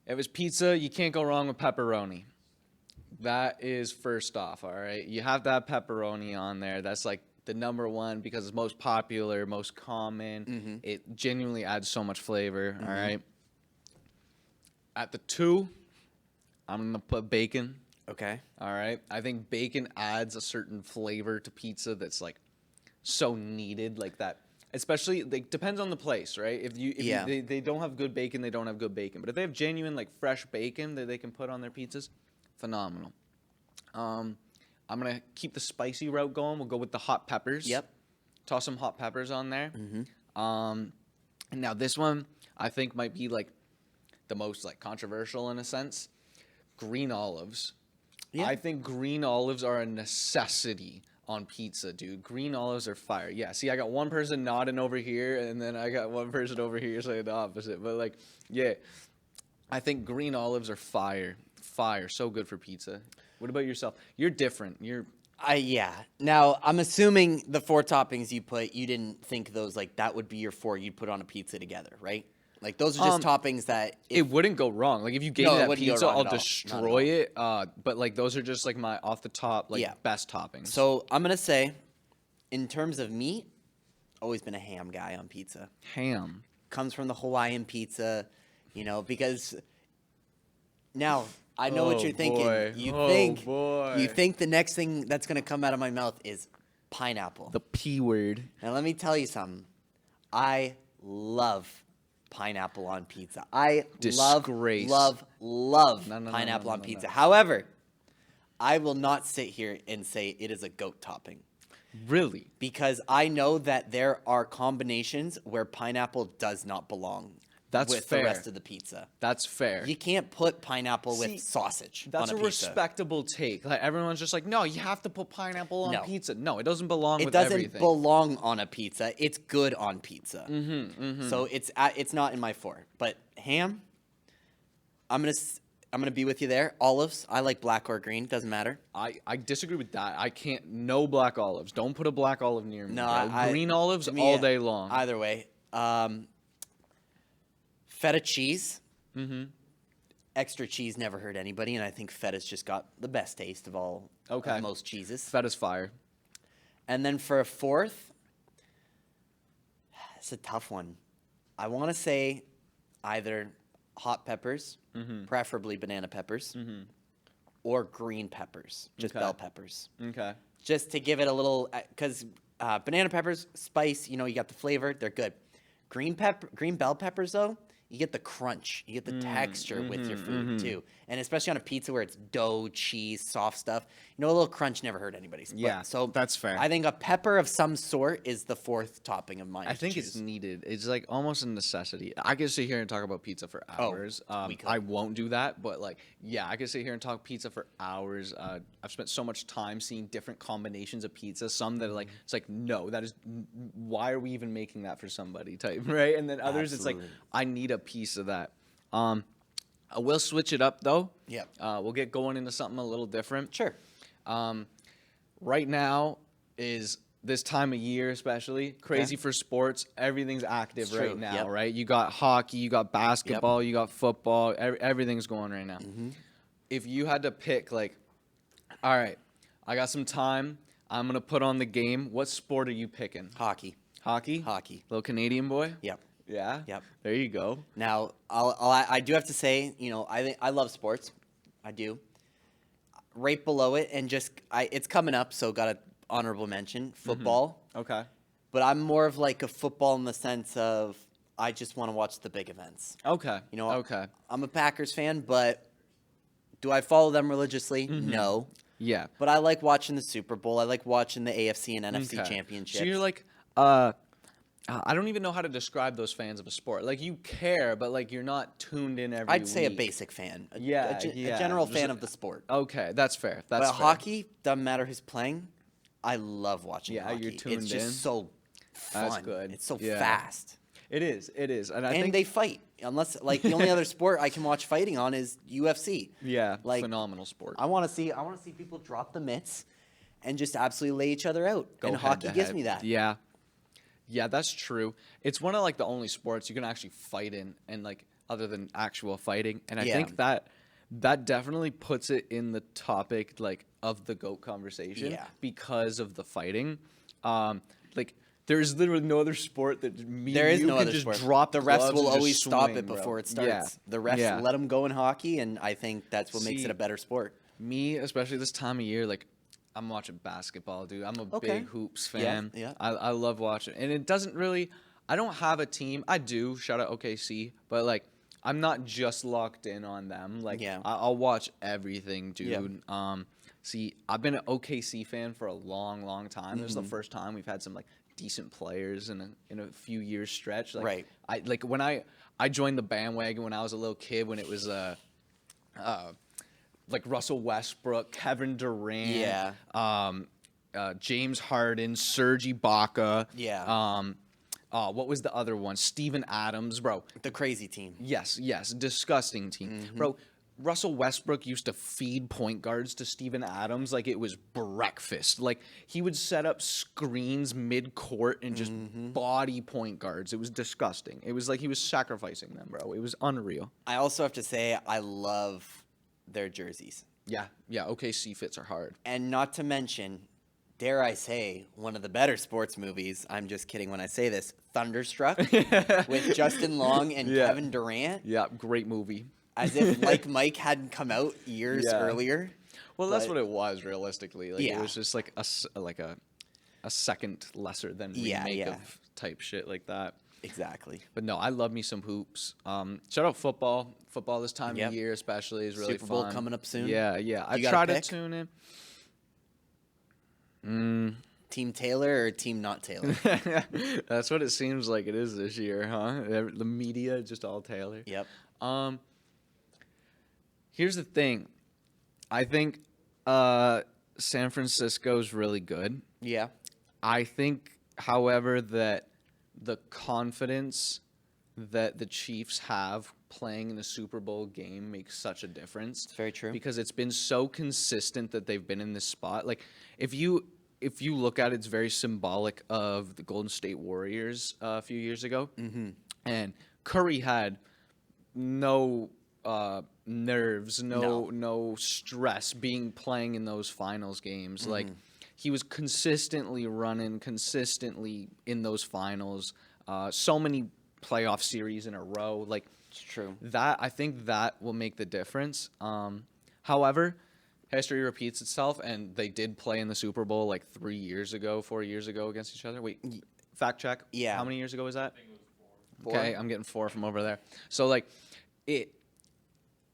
If it's pizza, you can't go wrong with pepperoni. That is first off, all right? You have to have pepperoni on there. That's like the number one because it's most popular, most common. It genuinely adds so much flavor, all right? At the 2, I'm going to put bacon, Okay. all right? I think bacon adds a certain flavor to pizza that's like so needed, like that. Especially, like, depends on the place, right? If Yeah. they don't have good bacon, they don't have good bacon. But if they have genuine, like, fresh bacon that they can put on their pizzas, phenomenal. I'm going to keep the spicy route going. We'll go with the hot peppers. Yep. Toss some hot peppers on there. And now this one, I think might be, like, the most, like, controversial in a sense. Green olives. Yeah. I think green olives are a necessity on pizza, dude. Green olives are fire. Yeah, see, I got one person nodding over here, and then I got one person over here saying the opposite. But, like, yeah, I think green olives are fire. Fire. So good for pizza. What about yourself? You're different. Yeah. Now, I'm assuming the 4 toppings you put, you didn't think those, like, that would be your 4 you'd put on a pizza together, right? Like, those are just toppings that... It wouldn't go wrong. Like, if you gave No, me it that wouldn't go pizza, wrong I'll at all. Not at destroy it. But, like, those are just, like, my off the top, like, Yeah. best toppings. So, I'm going to say, in terms of meat, always been a ham guy on pizza. ham. Comes from the Hawaiian pizza, because now I know what Oh, you're thinking. boy. You Oh, think boy. you think the next thing that's going to come out of my mouth is pineapple. The P word. Now let me tell you something. I love pineapple on pizza. I Disgrace. love No, pineapple on no. pizza. However, I will not sit here and say it is a goat topping. Really? Because I know that there are combinations where pineapple does not belong That's with fair. the rest of the pizza. That's fair. You can't put pineapple See, with sausage That's on a a pizza. respectable take. Like everyone's just like, no, you have to put pineapple on No. pizza. No, it doesn't belong It with doesn't everything. belong on a pizza. It's good on pizza. So it's not in my 4. But ham, I'm gonna be with you there. Olives, I like black or green. Doesn't matter. I disagree with that. I can't. No black olives. Don't put a black olive near me. No, bro. Green olives to me, all day long. Either way, feta cheese. Extra cheese never hurt anybody, and I think feta's just got the best taste of all. Okay. Of most cheeses. Feta's fire. And then for a 4th, it's a tough one. I want to say either hot peppers, preferably banana peppers, or green peppers, just Okay. bell peppers. Okay. Just to give it a little, because banana peppers, spice, you got the flavor, they're good. Green bell peppers, though, you get the crunch, you get the texture with your food too, and especially on a pizza where it's dough, cheese, soft stuff. A little crunch never hurt anybody's. Yeah, so that's fair. I think a pepper of some sort is the fourth topping of mine. I think it's needed. It's like almost a necessity. I could sit here and talk about pizza for hours. we could. I won't do that, but like, yeah, I could sit here and talk pizza for hours. I've spent so much time seeing different combinations of pizza. Some that are like, it's like, no, that is, why are we even making that for somebody type, right? And then others, it's like, Absolutely. I need a piece of that. I will switch it up though. Yep. We'll get going into something a little different. Sure. Right now is this time of year, especially crazy for sports. Everything's active It's right true, now, yep. right? You got hockey, you got basketball, you got football. Everything's going right now. If you had to pick, like, all right, I got some time. I'm gonna put on the game. What sport are you picking? Hockey. Hockey. Hockey. Little Canadian boy. Yep. Yeah. Yep. There you go. Now, I do have to say, I love sports. I do. Right below it, and it's coming up, so got an honorable mention, football. Okay. But I'm more of like a football in the sense of I just want to watch the big events. Okay. Okay. I'm a Packers fan, but do I follow them religiously? No. Yeah. But I like watching the Super Bowl. I like watching the AFC and NFC Okay. championships. So you're like, I don't even know how to describe those fans of a sport. Like you care, but like you're not tuned in every I'd say a week. basic fan. A Yeah, general just fan of the sport. Okay, that's fair. That's But fair. hockey, doesn't matter who's playing. I love watching Yeah, hockey. you're tuned it's just in. so fun. That's good. It's so Yeah. fast. It is. It is. And I And think they fight. Unless like the only other sport I can watch fighting on is UFC. yeah, like, phenomenal sport. I want to see people drop the mitts and just absolutely lay each other out. Go and head hockey to gives head. me that. Yeah. Yeah, that's true. It's one of like the only sports you can actually fight in and like other than actual fighting. And I Yeah. think that definitely puts it in the topic like of the GOAT conversation Yeah. because of the fighting. Like there's literally no other sport that There is you no can other just sport. drop The gloves refs and will just always stop swing, it bro. before it starts. Yeah. The refs Yeah. let them go in hockey, and I think that's what makes See, it a better sport. Me, especially this time of year, like I'm watching basketball, dude. I'm a Okay. big hoops Yeah, fan. yeah. I love watching, and it doesn't really. I don't have a team. I do. Shout out OKC, but like I'm not just locked in on them. Like Yeah. I'll watch everything, dude. Yeah. See, I've been an OKC fan for a long, long time. This is the Mm-hmm. first time we've had some like decent players in a few years stretch. Like, Right. I like when I joined the bandwagon when I was a little kid when it was like Russell Westbrook, Kevin Durant, Yeah. James Harden, Serge Ibaka. Yeah. What was the other one? Steven Adams, bro. The crazy team. Yes, disgusting team, Mm-hmm. bro. Russell Westbrook used to feed point guards to Steven Adams like it was breakfast. Like he would set up screens mid court and just Mm-hmm. body point guards. It was disgusting. It was like he was sacrificing them, bro. It was unreal. I also have to say I love their jerseys. Yeah, OKC fits are hard. And not to mention, dare I say, one of the better sports movies. I'm just kidding when I say this. Thunderstruck with Justin Long and Yeah. Kevin Durant. Yeah, great movie. As if Like Mike hadn't come out years Yeah. earlier. Well, that's But- what it was realistically. Like Yeah. it was just like a second lesser than Yeah, remake yeah. of type shit like that. Exactly. But no, I love me some hoops. Shout out football. Football this time Yep. of year especially is really Super Bowl fun. coming up soon. Yeah. I You got a try to pick? tune in. Team Taylor or Team Not Taylor? That's what it seems like it is this year, huh? The media just all Taylor. Yep. Here's the thing. I think San Francisco's really good. Yeah. I think, however, that the confidence that the Chiefs have playing in a Super Bowl game makes such a difference. It's very true. Because it's been so consistent that they've been in this spot. Like if you look at it, it's very symbolic of the Golden State Warriors a few years ago. Mm-hmm. And Curry had no nerves, no stress playing in those finals games. Like he was consistently running, consistently in those finals. So many playoff series in a row. Like It's true. I think that will make the difference. However, history repeats itself, and they did play in the Super Bowl like 4 years ago against each other. Wait, fact check. Yeah. How many years ago was that? Four. Okay, I'm getting 4 from over there. So like,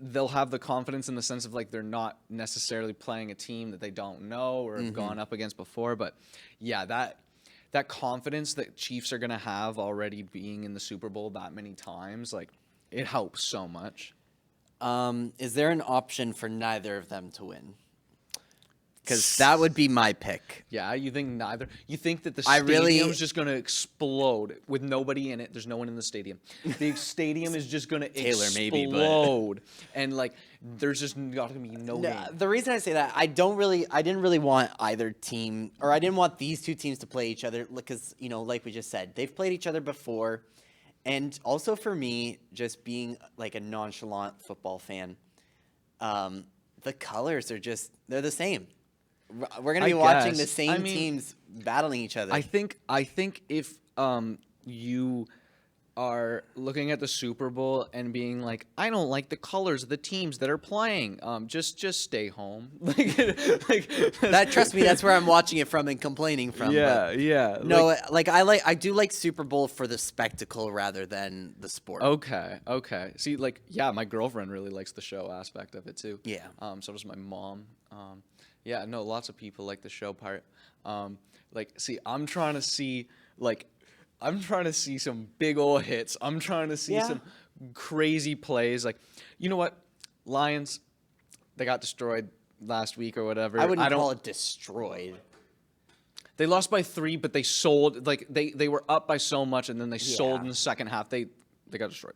they'll have the confidence in the sense of like they're not necessarily playing a team that they don't know or have gone up against before. But yeah, that confidence that Chiefs are gonna have already being in the Super Bowl that many times, like it helps so much. Is there an option for neither of them to win? Because that would be my pick. Yeah, you think neither? You think that the I really- stadium's just going to explode with nobody in it? There's no one in the stadium. The stadium is just going to Taylor, explode. maybe, but- And, like, there's just not going to be no game. The reason I say that, I didn't really want either team, or I didn't want these two teams to play each other because, like we just said, they've played each other before. And also for me, just being like a nonchalant football fan, the colors are they're the same. We're going to be watching the guess. same I mean, teams battling each other. I think if you are looking at the Super Bowl and being like, I don't like the colors of the teams that are playing. Just stay home. Trust me, that's where I'm watching it from and complaining from. Yeah, but yeah. No, I do like Super Bowl for the spectacle rather than the sport. Okay. See, like, yeah, my girlfriend really likes the show aspect of it too. Yeah. So does my mom. Yeah, no, lots of people like the show part. Like, see, I'm trying to see some big old hits. I'm trying to see some crazy plays. Like, you know what? Lions, they got destroyed last week or whatever. I wouldn't call it destroyed. They lost by 3, but they sold. Like, they were up by so much, and then they sold in the second half. They got destroyed.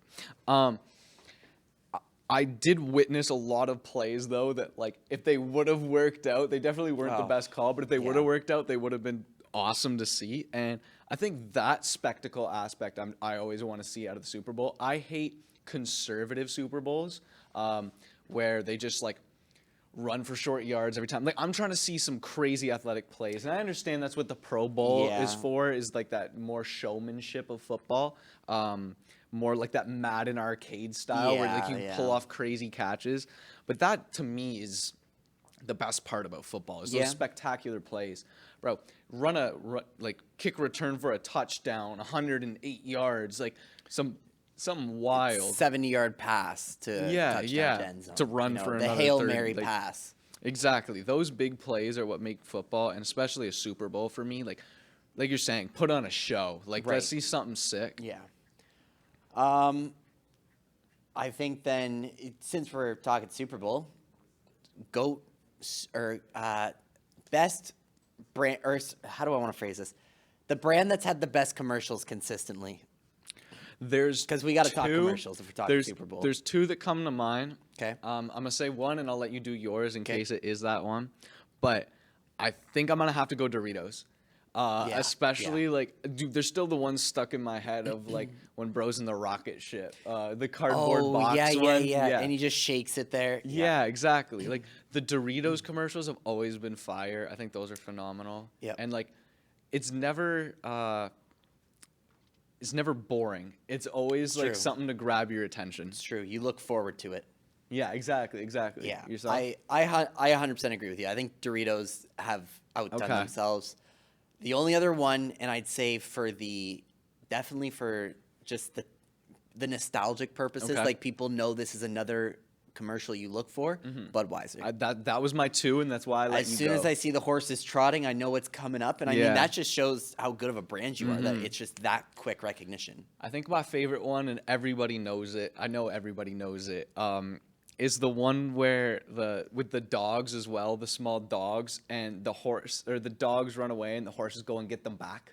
I did witness a lot of plays, though, that, like, if they would have worked out, they definitely weren't the best call, but if they would have worked out, they would have been awesome to see. And I think that spectacle aspect I always want to see out of the Super Bowl. I hate conservative Super Bowls where they just, like, run for short yards every time. Like, I'm trying to see some crazy athletic plays. And I understand that's what the Pro Bowl is for, is, like, that more showmanship of football. More like that Madden arcade style where like you pull off crazy catches. But that to me is the best part about football is those spectacular plays. Bro, like kick return for a touchdown, 108 yards, like something wild. 70-yard pass to touchdown to end zone. To run for the another Hail 30, Mary like, pass. Exactly. Those big plays are what make football, and especially a Super Bowl for me, like you're saying, put on a show. Like, let's see something sick. Yeah. I think then, since we're talking Super Bowl, GOAT or best brand, or how do I want to phrase this? The brand that's had the best commercials consistently. Because we got to talk commercials if we're talking Super Bowl. There's 2 that come to mind. Okay. I'm gonna say one, and I'll let you do yours in case it is that one. But I think I'm gonna have to go Doritos. Especially like, dude, there's still the ones stuck in my head of like when Bros in the rocket ship, the cardboard box one. Yeah, and he just shakes it there. Yeah, exactly. Like the Doritos commercials have always been fire. I think those are phenomenal. Yeah, and like, it's never boring. It's always like something to grab your attention. It's true. You look forward to it. Yeah, exactly. Yeah, yourself? I 100% agree with you. I think Doritos have outdone themselves. The only other one, and I'd say definitely for just the nostalgic purposes, like people know this is another commercial you look for, Budweiser. That was my 2, and that's why I let as soon as I see the horses trotting, I know what's coming up, and I mean that just shows how good of a brand you are. That it's just that quick recognition. I think my favorite one, and everybody knows it. I know everybody knows it. Is the one where with the dogs as well, the small dogs, and the horse or the dogs run away and the horses go and get them back.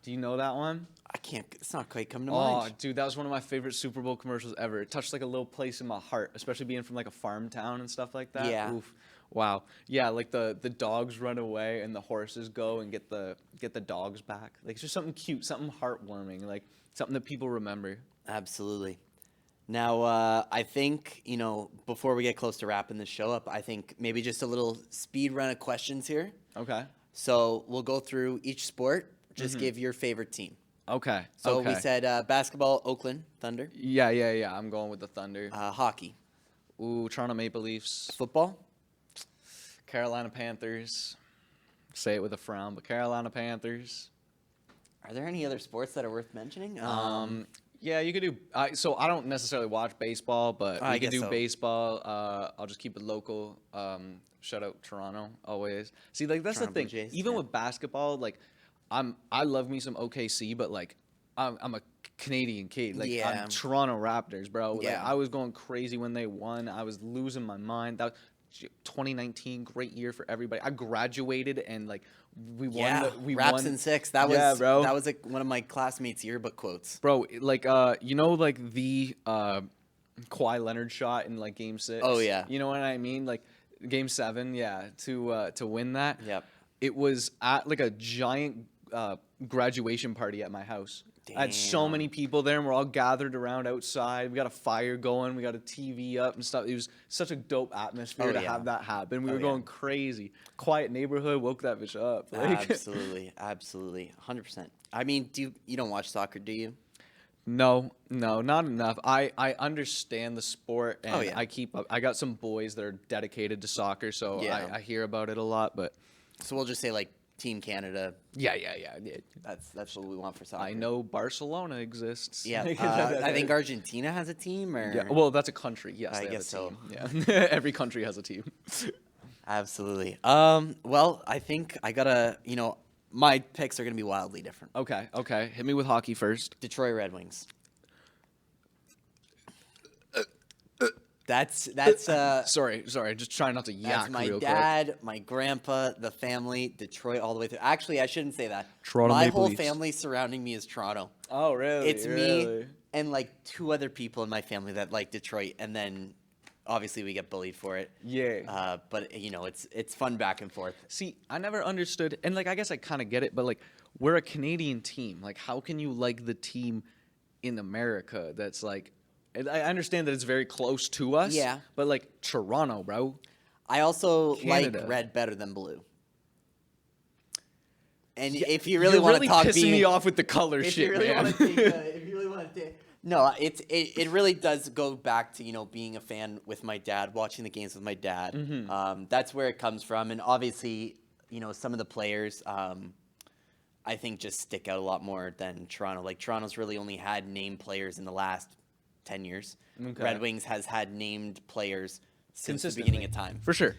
Do you know that one? I can't. It's not quite coming to mind. Oh, dude, that was one of my favorite Super Bowl commercials ever. It touched like a little place in my heart, especially being from like a farm town and stuff like that. Yeah. Oof. Wow. Yeah, like the dogs run away and the horses go and get the dogs back. Like, it's just something cute, something heartwarming, like something that people remember. Absolutely. Now, I think, before we get close to wrapping this show up, I think maybe just a little speed run of questions here. Okay. So we'll go through each sport. Just give your favorite team. Okay. So we said basketball, Oakland Thunder. Yeah. I'm going with the Thunder. Hockey. Ooh, Toronto Maple Leafs. Football. Carolina Panthers. Say it with a frown, but Carolina Panthers. Are there any other sports that are worth mentioning? Yeah, you could do. So I don't necessarily watch baseball, but I we could guess do so. baseball. I'll just keep it local. Shout out Toronto always. See, like that's Toronto the Blue thing. Jays, Even yeah. with basketball, like I love me some OKC, but like I'm a Canadian kid. Like Yeah. I'm Toronto Raptors, bro. Like Yeah. I was going crazy when they won. I was losing my mind. That 2019, great year for everybody. I graduated and like we won. Yeah, We Raps won. in 6. That was Yeah, bro. that was one of my classmates' yearbook quotes. Bro, like you know, like the Kawhi Leonard shot in like Game 6. Oh, yeah. You know what I mean? Like Game 7, yeah, to win that. Yep. It was at like a giant graduation party at my house. I had so Damn. many people there, and we're all gathered around outside. We got a fire going, we got a TV up and stuff. It was such a dope atmosphere Oh, to yeah. have that happen. We Oh, were yeah. going crazy. Quiet neighborhood woke that bitch up. Like, Absolutely, absolutely, 100%. I mean, you don't watch soccer, do you? No, not enough. I understand the sport, and Oh, yeah. I keep up. I got some boys that are dedicated to soccer, so Yeah. I hear about it a lot. But So we'll just say like Team Canada. yeah. That's what we want for soccer. I know Barcelona exists. Yeah, I think Argentina has a team, or Yeah, well, that's a country. Yes, I they have guess a so. team. Yeah, every country has a team. absolutely. Well, I think I gotta. My picks are gonna be wildly different. Okay. Hit me with hockey first. Detroit Red Wings. That's Sorry. Just trying not to yak That's my real dad, my grandpa, the family, Detroit all the way through. Actually, I shouldn't say that. Toronto my Maple whole Leafs. family surrounding me is Toronto. quick. Oh, really? It's me and like 2 other people in my family that like Detroit, and then obviously we get bullied for it. Yeah. But it's fun back and forth. See, I never understood, and like I guess I kind of get it, but like we're a Canadian team. Like, how can you like the team in America that's like? And I understand that it's very close to us. Yeah. But like Toronto, bro. I also Canada. like red better than blue. And Yeah, if you really you're want really to talk pissing being, me off with the color if shit, you really man. want to take, if you really want to take, no, it really does go back to being a fan with my dad, watching the games with my dad. Mm-hmm. That's where it comes from, and obviously, some of the players, I think just stick out a lot more than Toronto. Like Toronto's really only had named players in the last 10 years. Okay. Red Wings has had named players since the Consistently. beginning of time. For sure.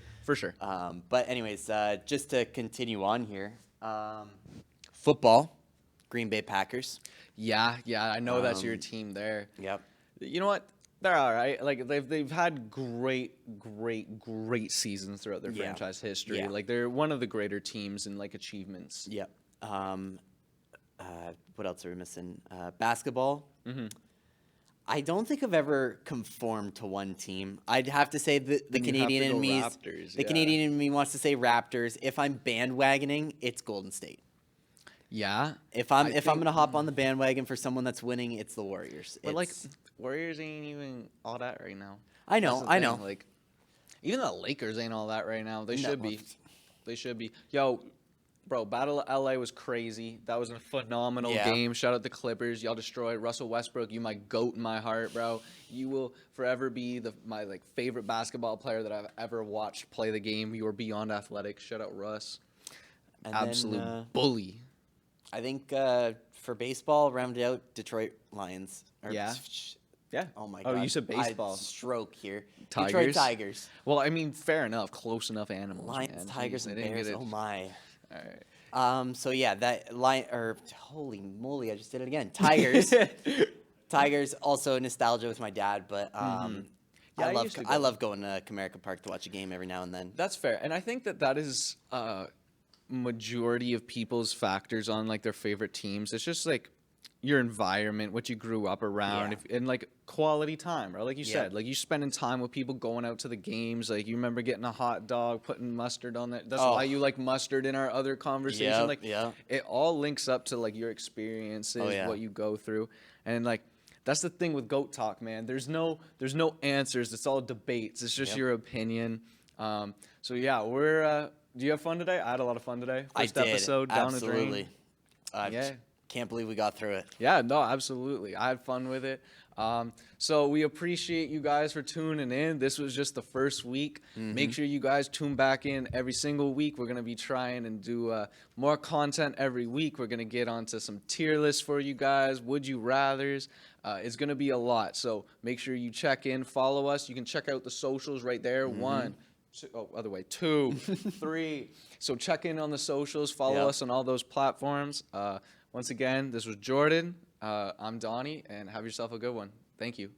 But anyways, just to continue on here, football, Green Bay Packers. Yeah. I know that's your team there. Yep. You know what? They're all right. Like they've had great seasons throughout their Yeah. franchise history. Yeah. Like they're one of the greater teams in like achievements. Yep. What else are we missing? Basketball. Mm-hmm. I don't think I've ever conformed to one team. I'd have to say the Then you have Canadian to in go me. Raptors, The yeah. Canadian in me wants to say Raptors. If I'm bandwagoning, it's Golden State. Yeah. If I'm I think- gonna hop on the bandwagon for someone that's winning, it's the Warriors. But like It's- Warriors ain't even all that right now. I That's know, the I thing, know. Like even the Lakers ain't all that right now. They No. should be. They should be. Yo, bro, Battle of LA was crazy. That was a phenomenal Yeah. game. Shout out the Clippers. Y'all destroyed Russell Westbrook. You my goat in my heart, bro. You will forever be my like favorite basketball player that I've ever watched play the game. You are beyond athletic. Shout out Russ. And Absolute then, bully. I think for baseball, rounded out Detroit Lions. Yeah. Yeah. Oh my Oh, god. you said baseball. Stroke here. Tigers? Detroit Tigers. Well, I mean, fair enough. Close enough animals. Lions, man. Tigers, Jeez, and I didn't Bears. get it. Oh my. All right. So yeah, that line or holy moly, I just did it again. Tigers. Tigers also nostalgia with my dad, but Mm-hmm. Yeah, I used to I go. love going to Comerica Park to watch a game every now and then. That's fair, and I think that is majority of people's factors on like their favorite teams. It's just like your environment, what you grew up around, Yeah. and like quality time, right? Like you Yep. said, like you spending time with people, going out to the games. Like you remember getting a hot dog, putting mustard on it. That's Oh. why you like mustard in our other conversation. Yep, like yep. it all links up to like your experiences, Oh, yeah. what you go through, and like. That's the thing with GOAT Talk, man. There's no answers. It's all debates. It's just Yep. your opinion. So yeah, we're. Do you have fun today? I had a lot of fun today. First I did. episode down the Absolutely. drain. Yeah. Can't believe we got through it. Yeah, no, absolutely. I had fun with it. So we appreciate you guys for tuning in. This was just the first week. Make sure you guys tune back in every single week. We're going to be trying and do more content every week. We're going to get onto some tier lists for you guys, would you rathers. It's going to be a lot. So make sure you check in, follow us. You can check out the socials right there. 1, 2, other way, 2, 3. So check in on the socials, follow us on all those platforms. Once again, this was Jordan. I'm Donnie, and have yourself a good one. Thank you.